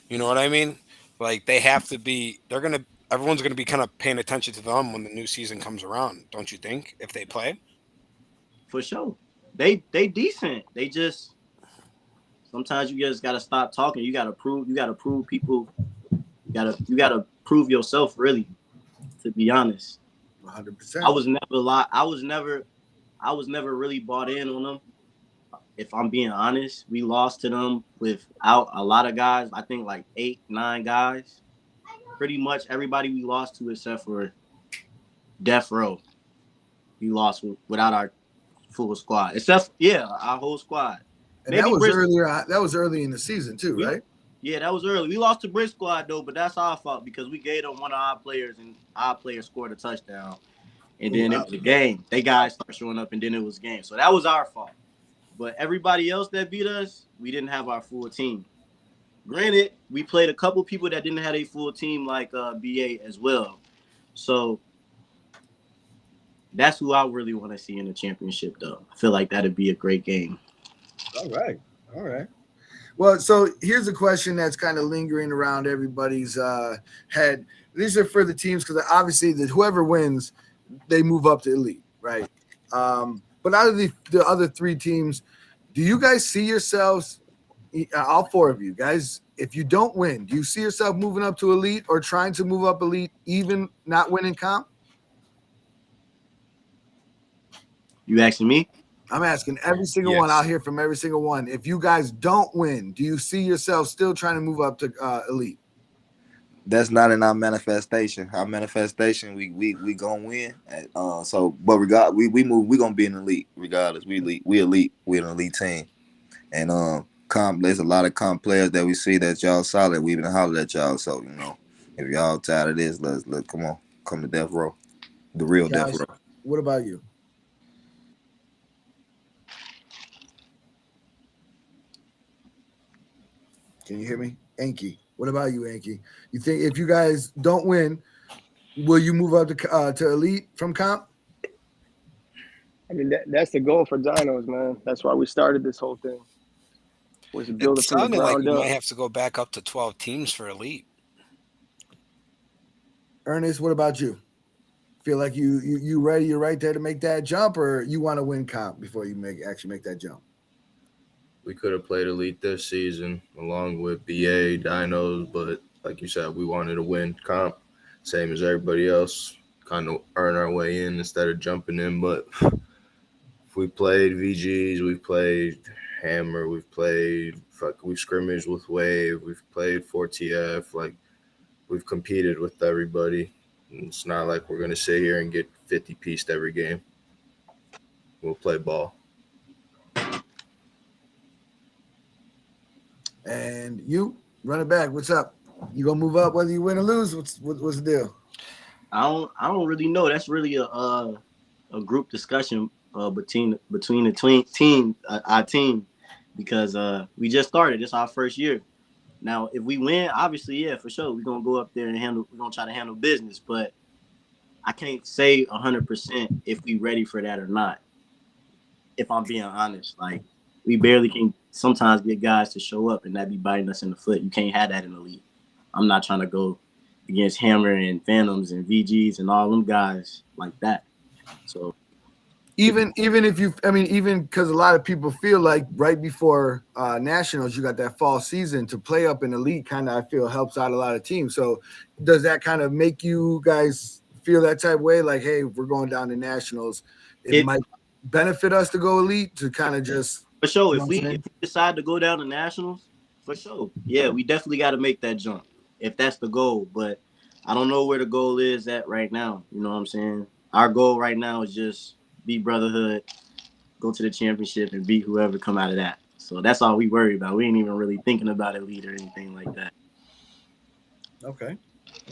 You know what I mean? Like they have to be. Everyone's gonna be kind of paying attention to them when the new season comes around. Don't you think? If they play, For sure. They decent. They just sometimes you just gotta stop talking. You gotta prove people. You gotta prove yourself really. To be honest, 100%. I was never really bought in on them. If I'm being honest, we lost to them without a lot of guys. I think like 8, 9 guys. Pretty much everybody we lost to except for Death Row. We lost without our full squad. Our whole squad. And that was earlier. That was early in the season too, right? Yeah, that was early. We lost to Brick Squad though, but that's our fault because we gave them one of our players and our player scored a touchdown. And then it was a game. They guys started showing up and then it was a game. So that was our fault. But everybody else that beat us, we didn't have our full team. Granted, we played a couple people that didn't have a full team like BA as well. So that's who I really want to see in the championship, though. I feel like that'd be a great game. All right. Well, so here's a question that's kind of lingering around everybody's head. These are for the teams because obviously whoever wins, they move up to elite, right? But out of the other 3 teams, do you guys see yourselves, all 4 of you guys, if you don't win, do you see yourself moving up to elite or trying to move up elite, even not winning comp? You asking me? I'm asking every single one. I'll hear from every single one. If you guys don't win, do you see yourself still trying to move up to elite? That's not in our manifestation. Our manifestation, we gonna win. But we move. We gonna be an elite regardless. We elite. We're an elite team. And there's a lot of comp players that we see that y'all solid. We even hollered at y'all. So if y'all tired of this, let's come to Death Row, the real Death Row. What about you? Can you hear me? Anki. What about you, Anki? You think if you guys don't win, Will you move up to elite from comp? I mean, that's the goal for Dinos, man. That's why we started this whole thing. Was to build It it from the sounded like ground we up. might have to go back up to 12 teams for elite. Ernest, what about you? Feel like you ready? You're right there to make that jump, or you want to win comp before you actually make that jump? We could have played elite this season along with BA, Dinos, but like you said, we wanted to win comp, same as everybody else, kind of earn our way in instead of jumping in. But if we played VGs, we've played Hammer, we've scrimmaged with Wave, we've played 4TF, like we've competed with everybody. It's not like we're going to sit here and get 50-pieced every game. We'll play ball. And you, run it back. What's up? You going to move up whether you win or lose? What's the deal? I don't really know. That's really a group discussion between the team, our team, because we just started. It's our first year. Now, if we win, obviously, yeah, for sure, we're gonna go up there and we're gonna try to handle business. But I can't say 100% if we ready for that or not. If I'm being honest, like we barely can sometimes get guys to show up, and that be biting us in the foot. You can't have that in the league. I'm not trying to go against Hammer and Phantoms and VGs and all them guys like that. So. Even because a lot of people feel like right before nationals, you got that fall season to play up in elite. Kind of, I feel helps out a lot of teams. So, does that kind of make you guys feel that type of way? Like, hey, if we're going down to nationals, it might benefit us to go elite to kind of just for sure. If we decide to go down to nationals, for sure, yeah, we definitely got to make that jump if that's the goal. But I don't know where the goal is at right now. You know what I'm saying? Our goal right now is just beat Brotherhood, go to the championship, and beat whoever come out of that. So that's all we worry about. We ain't even really thinking about elite or anything like that. Okay.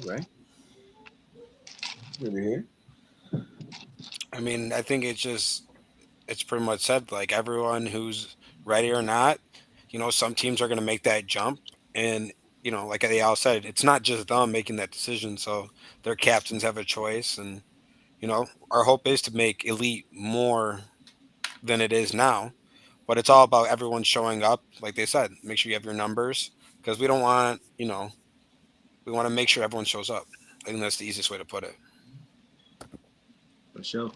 All right. Good to hear. I mean, I think it's pretty much said, like everyone who's ready or not, some teams are going to make that jump. And, like they all said, it's not just them making that decision. So their captains have a choice. And, our hope is to make elite more than it is now, but it's all about everyone showing up. Like they said, make sure you have your numbers, because we don't want, we want to make sure everyone shows up. I think that's the easiest way to put it. For sure.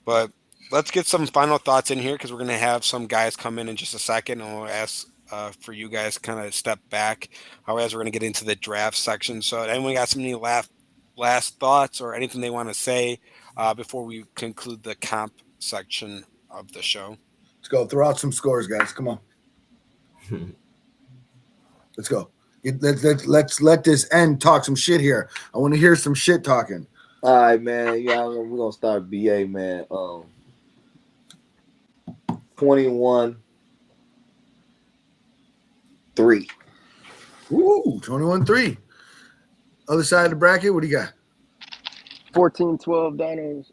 But let's get some final thoughts in here, because we're going to have some guys come in just a second, and we'll ask for you guys to kind of step back. Otherwise, we're going to get into the draft section. So anyone got some last thoughts or anything they want to say before we conclude the comp section of the show? Let's go. Throw out some scores, guys. Come on. Let's go. Let's let this end talk some shit here. I want to hear some shit talking. All right, man. Yeah, we're gonna start BA, man. 21-3. Ooh, 21-3. Other side of the bracket, what do you got? 14-12 Dinos.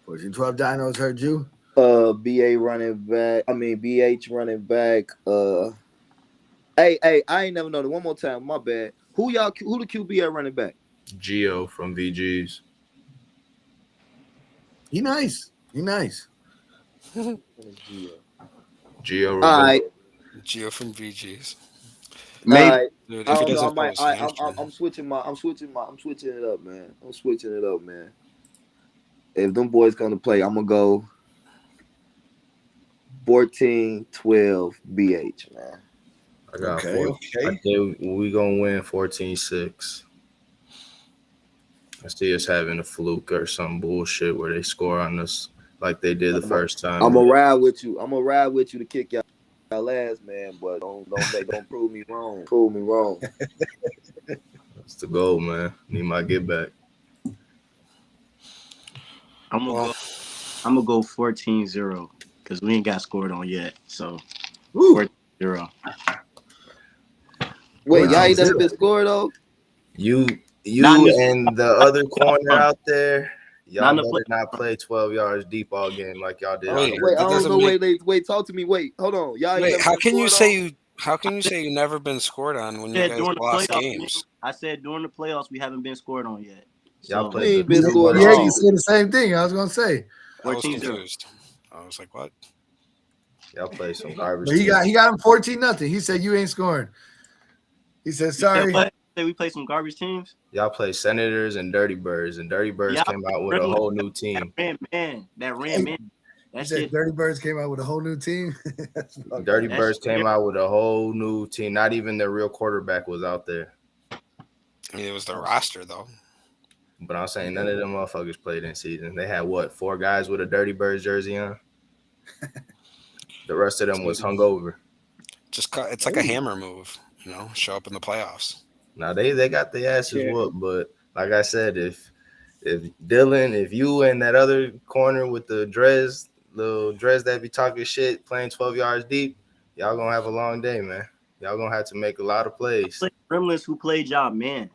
14-12 Dinos. Heard you. BH running back. Hey, I ain't never know that. One more time, my bad. Who the QB at running back? Gio from VGs. He nice. Gio. All right. Gio from VGs. Maybe. Dude, if he doesn't I'm switching it up, man. If them boys come to play, I'm gonna go 14-12 BH, man. I got Okay. I think we gonna win 14-6. I see us having a fluke or some bullshit where they score on us like they did the first time. I'm gonna ride with you. To kick y'all ass, man. But don't prove me wrong. Prove me wrong. That's the goal, man. Need my get back. I'm gonna go 14-0 because we ain't got scored on yet. So 14-0. Wait, y'all ain't never been scored though? You and the other corner out there, y'all better not play 12 yards deep all game like y'all did. Wait, talk to me. Wait, hold on. Y'all Wait, how can you say How can you say you've never been scored on when you Yeah, guys during the lost playoffs, games? I said during the playoffs we haven't been scored on yet. Y'all So We played the ain't been two scored worst Yeah, on. you teams. said the same thing. I was gonna say, I was 14-0. confused. I was like, what? Y'all played some garbage but he teams. got him 14-0. He said you ain't scoring. He said You said sorry. what? Say we play some garbage teams. Y'all played Senators and Dirty Birds, and Dirty Birds Y'all came out with a ran whole new that team. ran man. That ran Hey, man. He That said shit. Dirty Birds came out with a whole new team. That's fucked Dirty up. That Birds shit. came out with a whole new team. Not even their real quarterback was out there. I mean, it was the roster, though. But I'm saying none of them motherfuckers played in season. They had what, 4 guys with a Dirty Birds jersey on? The rest of them was hungover. It's like a hammer move, show up in the playoffs. Now they got their asses Yeah. whooped, but like I said, if Dylan, if you and that other corner with the little dress that be talking shit, playing 12 yards deep, y'all gonna have a long day, man. Y'all gonna have to make a lot of plays. Gremlins who played y'all man.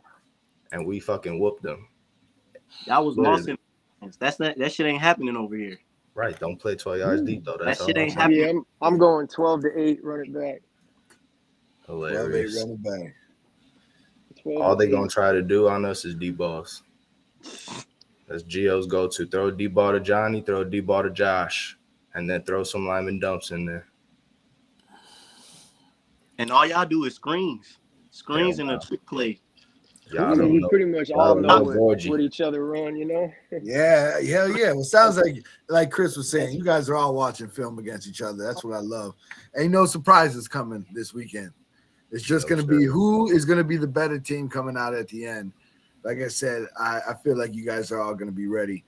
And we fucking whooped them. Y'all was Literally. mossing. That shit ain't happening over here. Right, don't play 12 yards deep though. That's That shit all I'm ain't saying. happening. Yeah, I'm going 12-8. Run it back. 12-8 Hilarious. running back. 12 All to they 8. gonna try to do on us is deep balls. That's Gio's go-to. Throw a deep ball to Johnny, throw a deep ball to Josh, and then throw some lineman dumps in there. And all y'all do is screens. Screens Yeah, and a trick play. Y'all I mean, don't we know. pretty much Y'all all don't know know what Borgie. each other run, Yeah, hell yeah. Well, sounds like Chris was saying, you guys are all watching film against each other. That's what I love. Ain't no surprises coming this weekend. It's just No, going to be who is going to be the better team coming out at the end. Like I said, I feel like you guys are all going to be ready.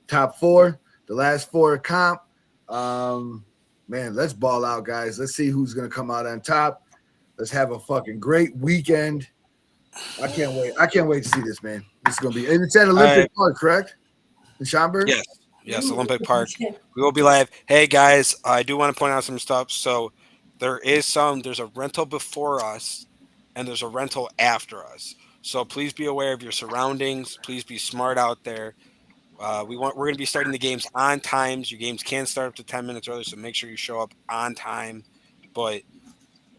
Top 4, the last 4 comp. Man, let's ball out, guys. Let's see who's going to come out on top. Let's have a fucking great weekend. I can't wait. I can't wait to see this, man. This is going to be – and it's at Olympic Park, correct? In Schaumburg? Yes, Olympic Park. We will be live. Hey, guys, I do want to point out some stuff. So there's a rental before us, and there's a rental after us. So please be aware of your surroundings. Please be smart out there. We're going to be starting the games on times. Your games can start up to 10 minutes early, so make sure you show up on time. But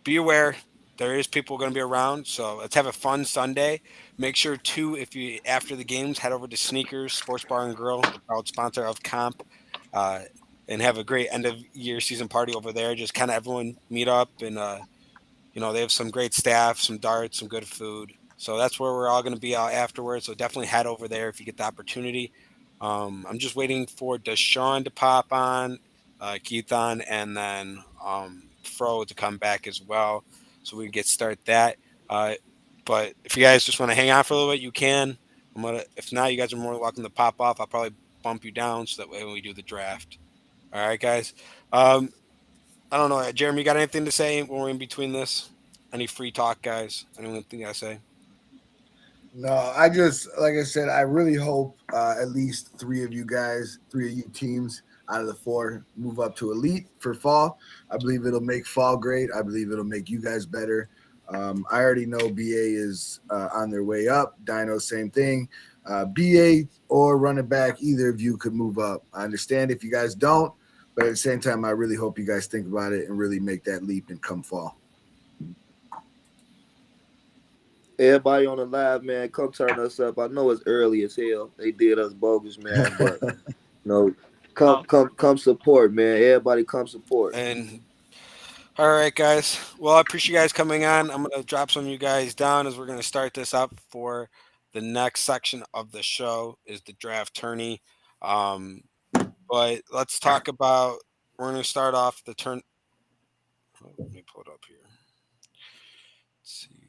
be aware, there is people going to be around. So let's have a fun Sunday. Make sure too, if you after the games, head over to Sneakers Sports Bar and Grill, the proud sponsor of Comp, and have a great end of year season party over there. Just kind of everyone meet up, and they have some great staff, some darts, some good food. So that's where we're all going to be out afterwards. So definitely head over there if you get the opportunity. I'm just waiting for Deshaun to pop on, Keith on, and then Fro to come back as well, so we can start that. But if you guys just want to hang out for a little bit, you can. If not, you guys are more than welcome to pop off. I'll probably bump you down so that way when we do the draft. All right, guys. I don't know, Jeremy. You got anything to say when we're in between this? Any free talk, guys? Anything you gotta say? No, I just like I said, I really hope at least 3 of you teams out of the 4 move up to elite for fall. I believe it'll make fall great. I believe it'll make you guys better. I already know BA is on their way up. Dino, same thing. BA or running back, either of you could move up. I understand if you guys don't, but at the same time, I really hope you guys think about it and really make that leap and come fall. Everybody on the live, man, come turn us up. I know it's early as hell. They did us bogus, man, but come support, man. Everybody come support. And all right, guys. Well, I appreciate you guys coming on. I'm gonna drop some of you guys down as we're gonna start this up for the next section of the show is the draft tourney. But let's talk about. We're gonna start off the turn. Let me pull it up here. Let's see.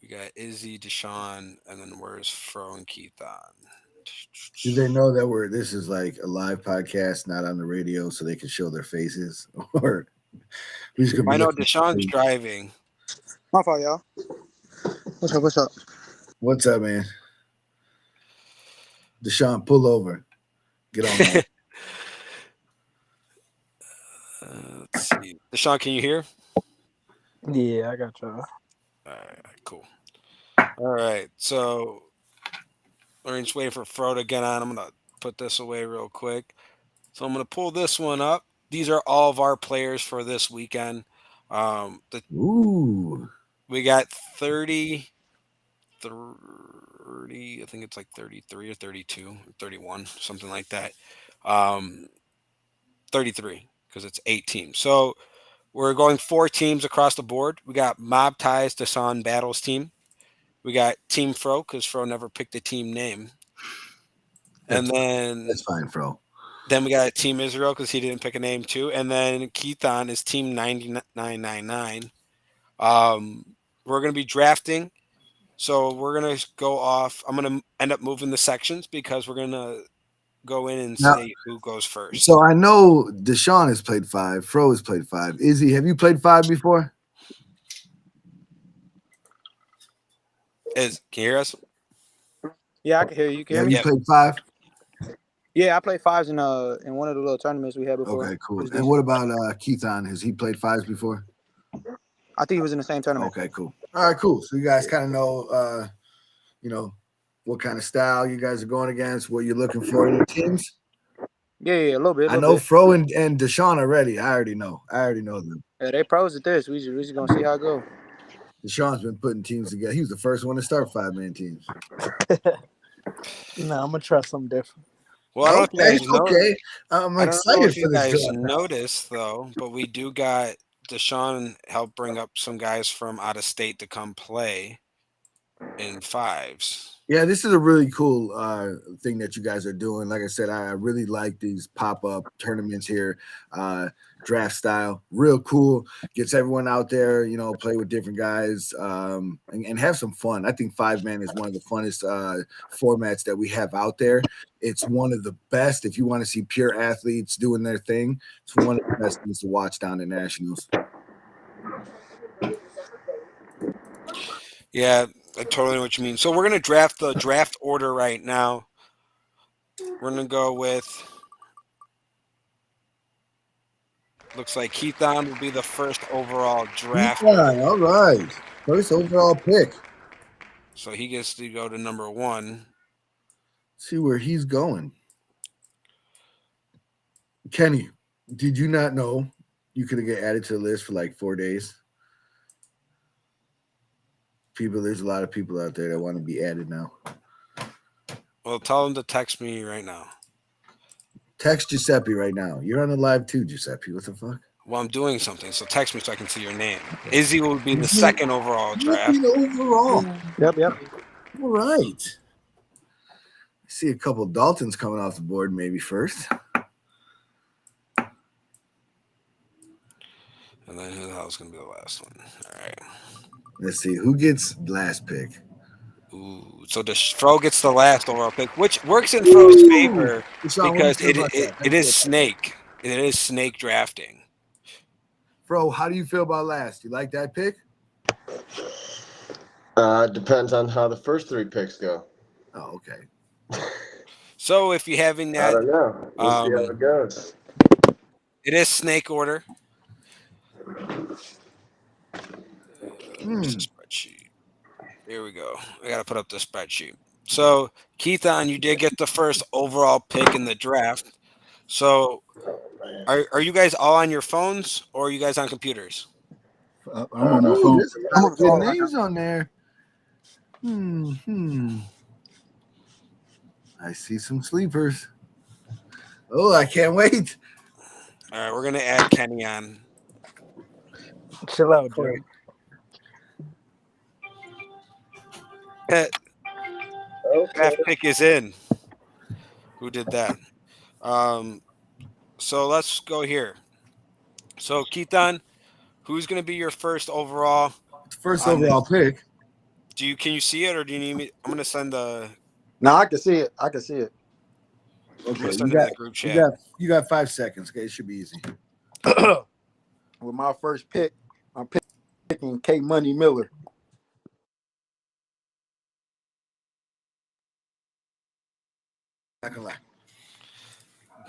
We got Izzy, Deshaun, and then where's Fro and Keith on? Do they know that this is like a live podcast, not on the radio, so they can show their faces? Or who's gonna be I know looking- Deshaun's driving. My fault, y'all. What's up? What's up? What's up, man? Deshaun, pull over. Get on that. Let's see. Deshaun, can you hear? Yeah, I got y'all. All right, cool. All right, so we're just waiting for Fro to get on. I'm gonna put this away real quick. So I'm gonna pull this one up. These are all of our players for this weekend. Ooh. We got 30, I think it's like 33 or 32, or 31, something like that. 33 because it's 8 teams. So we're going 4 teams across the board. We got Mob Ties Deshaun Battles team. We got Team Fro because Fro never picked a team name. And That's fine, Fro. then we got Team Israel because he didn't pick a name too. And then Keithon is Team 9999. We're going to be drafting. So we're going to go off. I'm going to end up moving the sections because we're going to go in and Now- say who goes first. So I know Deshaun has played 5. Fro has played 5. Izzy, have you played 5 before? Can you hear us? Yeah, I can hear you. Can you hear Have me? you played 5? Yeah, I played 5s in one of the little tournaments we had before. Okay, cool. It was And what about Keithon? Has he played 5s before? I think he was in the same tournament. Okay, cool. All right, cool. So you guys kind of know, what kind of style you guys are going against, what you're looking for in your teams. Yeah, a little bit. I know Fro and Deshaun already. I already know them. Yeah, they pros at this. We just gonna see how it go. Deshaun's been putting teams together. He was the first one to start 5-man teams. No, I'm gonna try something different. Well, I don't know if you guys Okay. I'm I don't know excited if for you this guys draft. noticed though, but we do got Deshaun helped bring up some guys from out of state to come play in 5s. Yeah, this is a really cool thing that you guys are doing. Like I said, I really like these pop-up tournaments here, draft style. Real cool. Gets everyone out there, play with different guys and have some fun. I think 5-man is one of the funnest formats that we have out there. It's one of the best. If you want to see pure athletes doing their thing, it's one of the best things to watch down at Nationals. Yeah, I totally know what you mean. So we're gonna draft the draft order right now. We're gonna go with. Looks like Keithon will be the first overall draft. All right. First overall pick. So he gets to go to number 1. See where he's going. Kenny, did you not know you could get added to the list for like 4 days? There's a lot of people out there that want to be added now. Well, tell him to text me right now. Text Giuseppe right now. You're on the live too, Giuseppe. What the fuck? Well, I'm doing something, so text me so I can see your name. Izzy will be the second overall draft. Overall. Yep. All right. I see a couple Daltons coming off the board maybe first. And then who the hell is going to be the last one? All right. Let's see who gets last pick. Ooh, so the Fro gets the last overall pick, which works in Fro's favor because it is snake. It is snake drafting. Fro, how do you feel about last? You like that pick? Depends on how the first 3 picks go. Oh, okay. So if you're having that, I don't know. We'll see how it goes. It is snake order. Where's the spreadsheet? Here we go. I got to put up the spreadsheet. So, Keithon, you did get the first overall pick in the draft. So, are you guys all on your phones or are you guys on computers? I'm on my phone. There's a lot of good names on there. I see some sleepers. Oh, I can't wait. All right, we're going to add Kenny on. Chill out, Joe. Draft pick is in. Who did that? So let's go here. So Keithon, who's going to be your first overall? First overall pick. Can you see it or do you need me? I'm going to send the. No, I can see it. Okay, send it in the group chat. You got 5 seconds. Okay, it should be easy. With my first pick, I'm picking K Money Miller. Not gonna lie.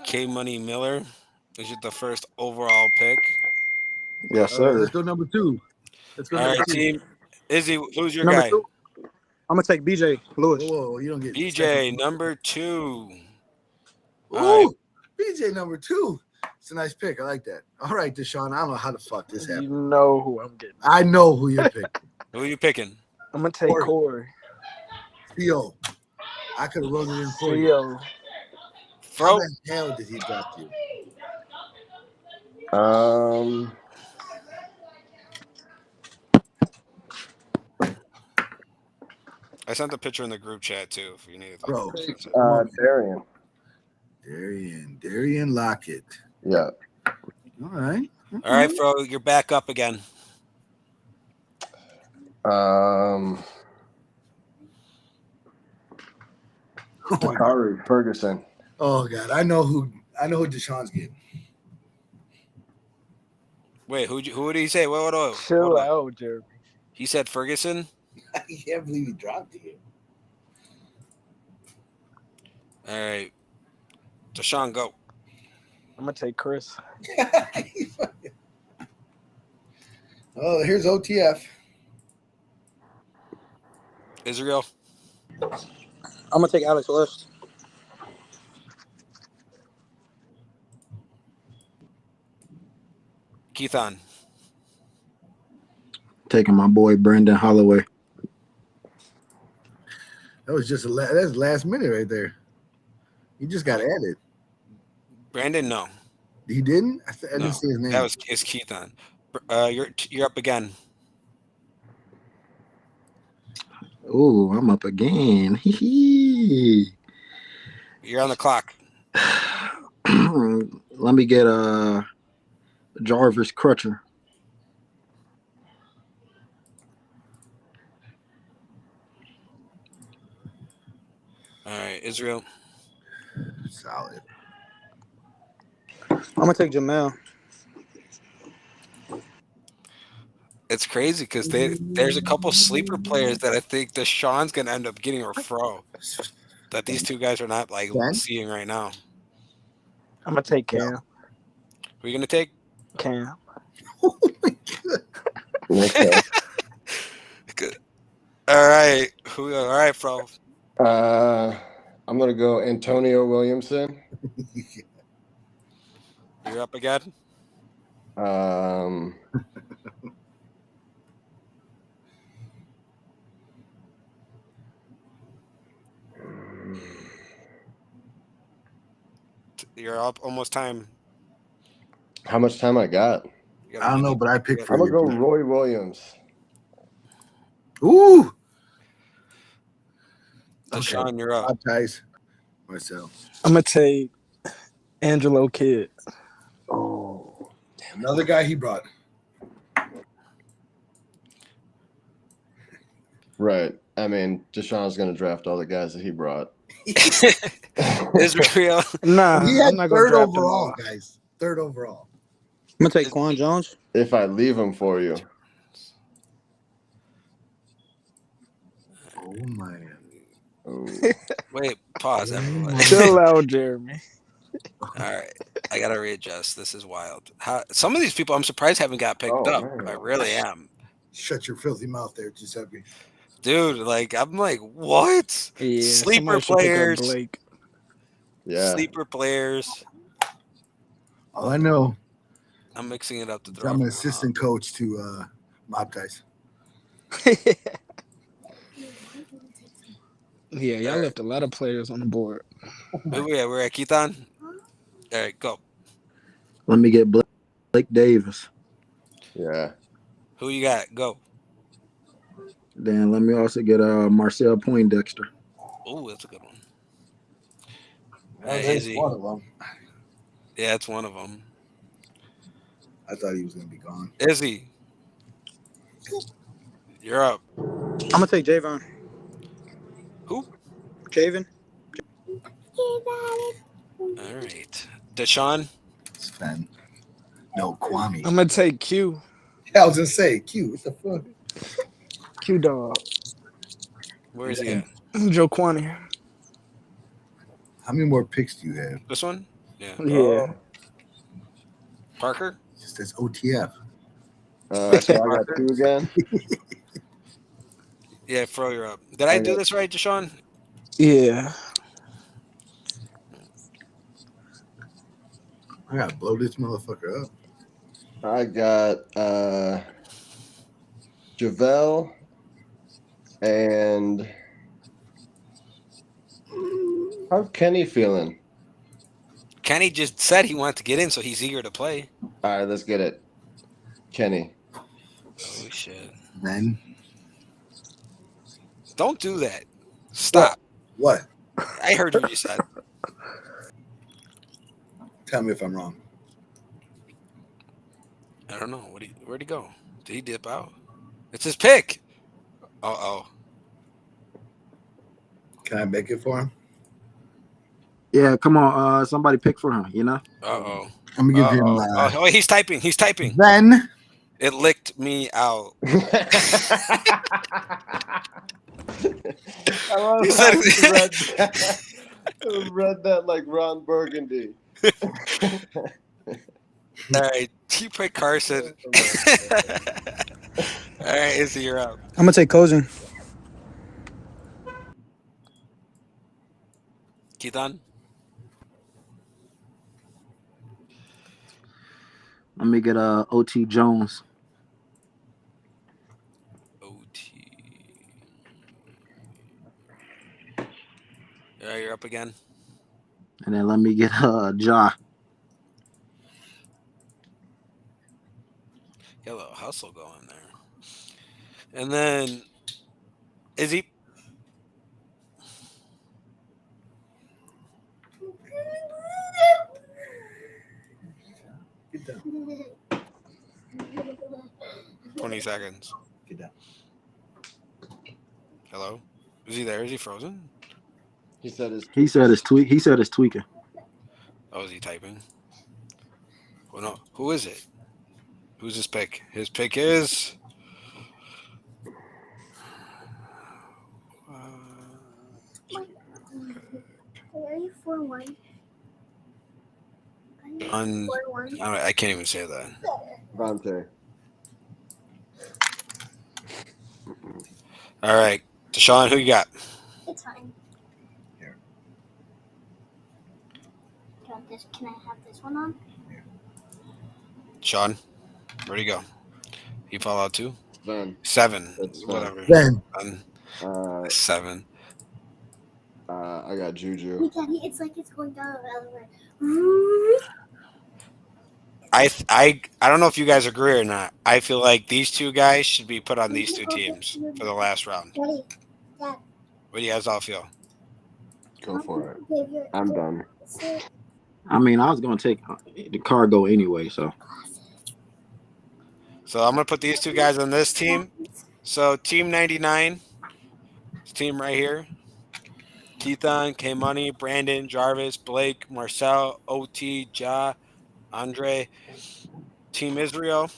K Money Miller is the first overall pick. Yes, sir. Let's go number 2. Let's go All number right, 2. team. Izzy, who's your Number guy? 2. I'm gonna take BJ Lewis. Whoa, you don't get BJ, number 2. Ooh, BJ number 2. It's a nice pick. I like that. All right, Deshaun. I don't know how the fuck this You happened. know who I'm getting. I know who you're picking. Who are you picking? I'm gonna take Corey. Theo. I could have wrote it in for you. Theo. How Fro? the hell did he draft you? I sent the picture in the group chat too. If you need it. Bro. Darian. Darian Lockett. Yeah. All right. All right, Fro, you're back up again. Tounry Ferguson. Oh God, I know who Deshaun's getting. Wait, who did he say? Wait, Chill out, Jeremy. He said Ferguson. I can't believe he dropped it. All right, Deshaun, go. I'm gonna take Chris. Oh, here's OTF. Israel. I'm gonna take Alex List. Keithon. Taking my boy Brandon Holloway. That was just that's last minute right there. He just got added. Brandon, no. He didn't? I didn't see his name. It's Keithon. You're up again. Ooh, I'm up again. Hee hee. You're on the clock. Let me get Jarvis Crutcher. All right, Israel. Solid. I'm gonna take Jamel. It's crazy because there's a couple sleeper players that I think Deshaun's gonna end up getting or Fro that these two guys are not like seeing right now. I'm gonna take Cam. Who are you gonna take? Cam. Okay. Good. All right. All right, Fro. I'm gonna go Antonio Williamson. You're up again. You're up. Almost time. How much time I got? I don't know, but I picked for I'm you. gonna go Roy Williams. Ooh. Deshaun, you're up. Baptize myself. I'm gonna take Angelo Kidd. Oh, Another guy he brought. right. I mean, Deshaun's gonna draft all the guys that he brought. Israel. Nah, He had I'm not gonna third draft them overall, all. guys. Third overall. I'm gonna take Quan Jones. If I leave him for you. Oh my. Oh. Wait, pause, everyone. Chill out, Jeremy. All right, I gotta readjust. This is wild. Some of these people, I'm surprised haven't got picked up. Man. I really am, Shut your filthy mouth there, Giuseppe. dude. Like, I'm like, what? Yeah, Sleeper somebody should pick up players. Blake. Yeah. Sleeper players. All I know I'm mixing it up to is throw. I'm an assistant coach to Baptize. Yeah, y'all left a lot of players on the board. We're at Keithon. All right, go. Let me get Blake Davis. Yeah. Who you got? Go. Then let me also get Marcel Poindexter. Oh, that's a good one. That's Izzy. one of them. Yeah, it's one of them. I thought he was going to be gone. Izzy, you're up. I'm gonna take Javon. Who? Javen. All right. Deshaun. Sven. No, Kwame. I'm gonna take Q. I was going to say, Q, what the fuck? Q Dog. Where is he at? Joe Quaney. How many more picks do you have? This one? Yeah. Yeah. Parker? It just says OTF. So I got two again. Yeah, Fro, you're up. Did I do this right, Deshaun? Yeah. I gotta blow this motherfucker up. I got JaVale and how's Kenny feeling? Kenny just said he wanted to get in, so he's eager to play. All right, let's get it. Kenny. Oh shit! Then Don't do that. Stop. what? I heard what you said. Tell me if I'm wrong. I don't know. Where'd he go? Did he dip out? It's his pick. Uh-oh. Can I make it for him? Yeah, come on. Somebody pick for him, you know? Uh-oh. I'm gonna give him. Oh, he's typing. He's typing. Then It licked me out. I love He how said- you read that like Ron Burgundy. All right. You pick Carson. All right, Izzy, you're up. I'm gonna take Cozen. Keaton? Let me get OT Jones. OT. Yeah, you're up again. And then let me get Ja. Got a little hustle going there. And then Izzy. get down. 20 seconds. Get down. Hello? Is he there? Is he frozen? He said his He said it's tweaking. Oh, is he typing? Well, no. Who is it? Who's his pick? His pick is... Are you 4-1? I can't even say that. Vontae. All right. Deshaun, who you got? It's fine. Here. Can I have this one on? Sean, where'd he go? He fall out too? Then 7. That's Whatever. Then 7. I got Juju. Look at it. It's like it's going down the elevator. I don't know if you guys agree or not. I feel like these two guys should be put on these two teams for the last round. Daddy, Dad, What do you guys all feel? Go for it. I'm done. I mean, I was gonna take the cargo anyway, so So I'm gonna put these two guys on this team. So team 99, this team right here. Keaton, K Money, Brandon, Jarvis, Blake, Marcel, OT, Ja, Andre, Team Israel,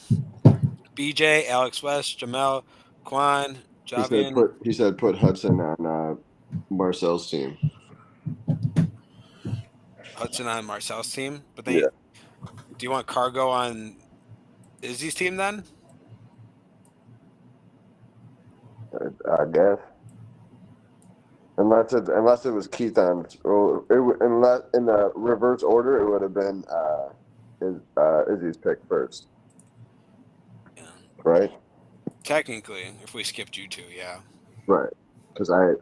BJ, Alex West, Jamel, Quan, Javian. He said put Hudson on Marcel's team. Hudson on Marcel's team. But then do you want Cargo on Izzy's team then? I guess. Unless it was Keaton, unless in the reverse order, it would have been Izzy's pick first. Yeah. Right. Technically, if we skipped you two, yeah. Right. Because I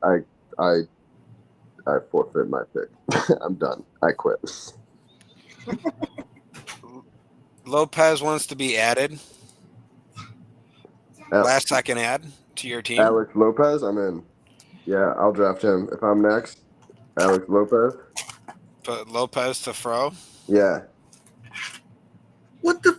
forfeit my pick. I'm done. I quit. Lopez wants to be added. Last second add to your team. Alex Lopez, I'm in. Yeah, I'll draft him. If I'm next, Alex Lopez. Put Lopez to Fro. Yeah. what the?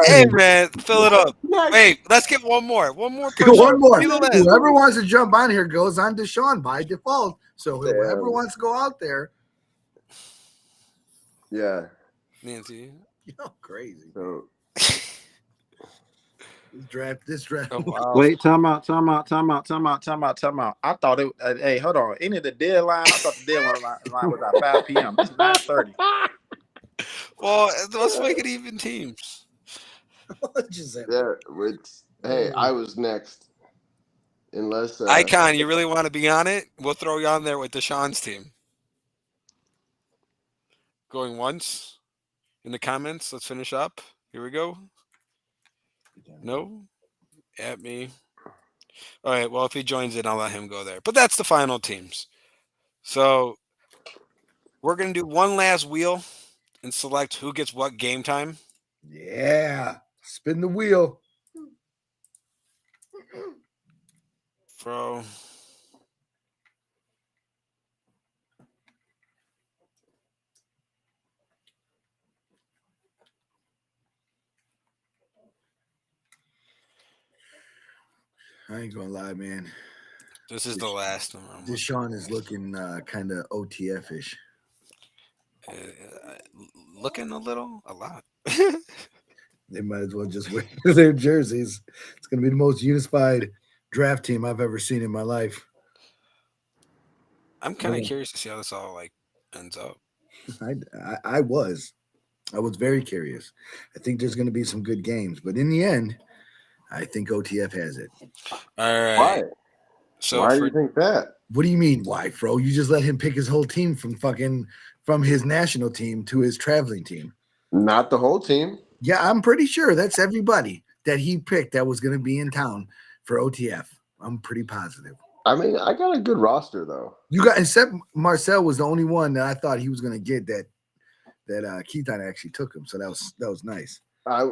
Hey man, fill it up. Wait, let's get one more. One more. One more. Be the last. Whoever wants to jump on here goes on Deshaun by default. So whoever wants to go out there, Yeah. Nancy. you're crazy. So This draft. Oh, wow. wait, time out. I thought it. Hey, hold on. Ain't it the deadline? I thought the deadline was at 5 p.m. It's 9:30. Well, let's make it even teams. yeah, hey, I was next. Unless Icon, you really want to be on it? We'll throw you on there with Deshaun's team. Going once in the comments. Let's finish up. Here we go. No? At me. All right. Well, if he joins in, I'll let him go there. But that's the final teams. So we're going to do one last wheel and select who gets what game time. Yeah. Spin the wheel. Fro. I ain't gonna lie, man. This is the last one. Deshaun is looking kind of OTF-ish. Looking a lot. They might as well just wear their jerseys. It's going to be the most unified draft team I've ever seen in my life. I'm kind of curious to see how this all ends up. I was very curious. I think there's going to be some good games, but in the end, I think OTF has it. All right. Why? So why do you think that? What do you mean, why, Fro? You just let him pick his whole team from his national team to his traveling team. Not the whole team. Yeah, I'm pretty sure that's everybody that he picked that was going to be in town for OTF. I'm pretty positive. I mean, I got a good roster though. You got, except Marcel was the only one that I thought he was going to get that Keaton actually took him. So that was nice. I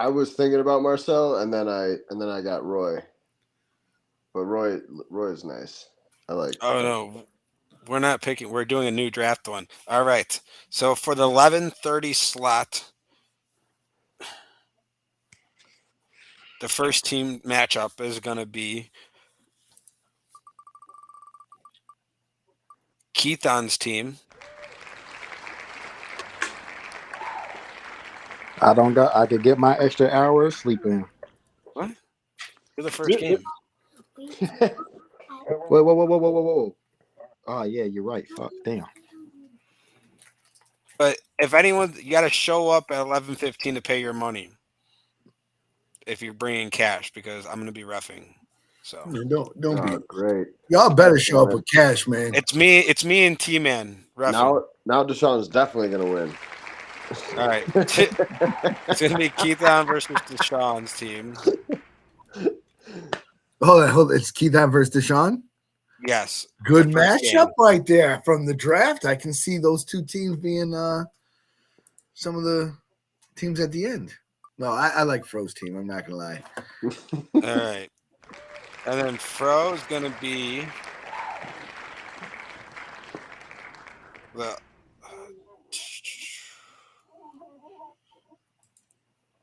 was thinking about Marcel, and then I got Roy. But Roy's nice. I like. Oh no, we're not picking. We're doing a new draft one. All right. So for the 11:30 slot, the first team matchup is going to be Keaton's team. I could get my extra hour of sleep in. What? You're the first game. Whoa. Oh yeah, you're right. Fuck, damn. But if anyone, you got to show up at 11:15 to pay your money. If you're bringing cash, because I'm going to be reffing. So don't be great. Y'all better show up with cash, man. It's me and T-Man reffing. Now Deshaun's definitely gonna win. All right. It's going to be Keaton versus Deshaun's team. Hold on. It's Keaton versus Deshaun? Yes. Good matchup right there from the draft. I can see those two teams being some of the teams at the end. No, I like Fro's team. I'm not going to lie. All right. And then Fro is going to be the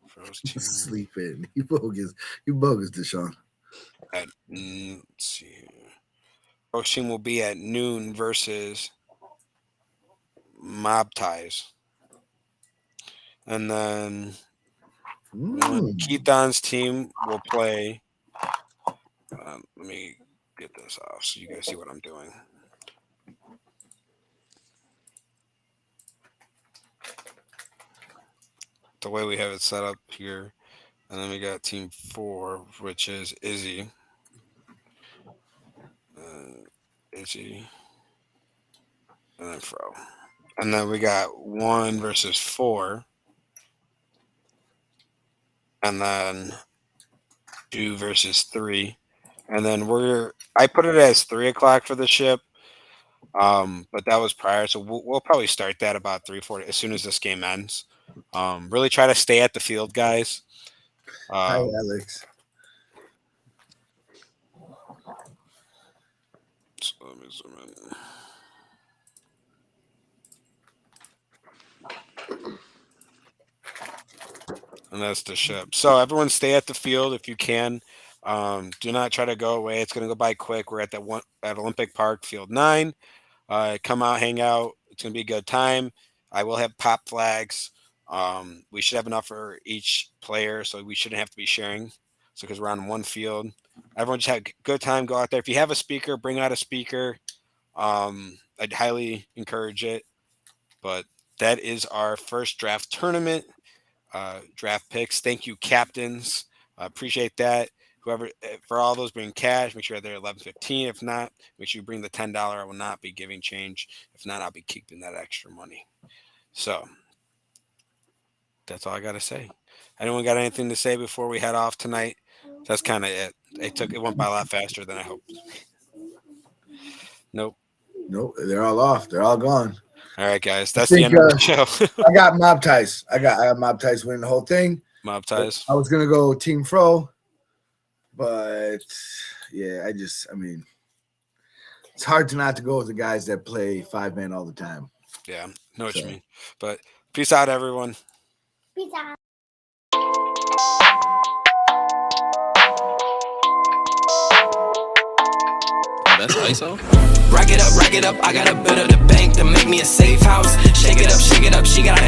Fro's team. Sleeping. You bogus, Deshaun. Let's see. Fro's team will be at noon versus Mob Ties. And then Keaton's team will play. Let me get this off so you guys see what I'm doing. The way we have it set up here. And then we got team 4, which is Izzy. Izzy. And then Fro. And then we got 1 versus 4. And then 2 versus 3. And then I put it as 3 o'clock for the ship. But that was prior. So we'll probably start that about 3-4 as soon as this game ends. Really try to stay at the field, guys. Hi, Alex. So let me zoom in. And that's the ship. So everyone stay at the field if you can. Do not try to go away. It's going to go by quick. We're at Olympic Park, Field 9. Come out, hang out. It's going to be a good time. I will have pop flags. We should have enough for each player, so we shouldn't have to be sharing. So because we're on one field. Everyone just have a good time. Go out there. If you have a speaker, bring out a speaker. I'd highly encourage it. But that is our first draft tournament. Draft picks. Thank you, captains. I appreciate that. Whoever, for all those, bring cash. Make sure they're 11:15. If not, make sure you bring the $10. I will not be giving change. If not, I'll be keeping that extra money. So that's all I got to say. Anyone got anything to say before we head off tonight? That's kind of it. It went by a lot faster than I hoped. Nope. They're all off. They're all gone. All right, guys. That's the end of the show. I got Mob Ties. I got Mob Ties winning the whole thing. Mob Ties. I was gonna go Team Fro, but yeah, I mean, it's hard to not to go with the guys that play 5-man all the time. Yeah, know what you mean. But peace out, everyone. Peace out. That's ISO. Rack it up, I got a bit of the bank to make me a safe house. Shake it up, she got a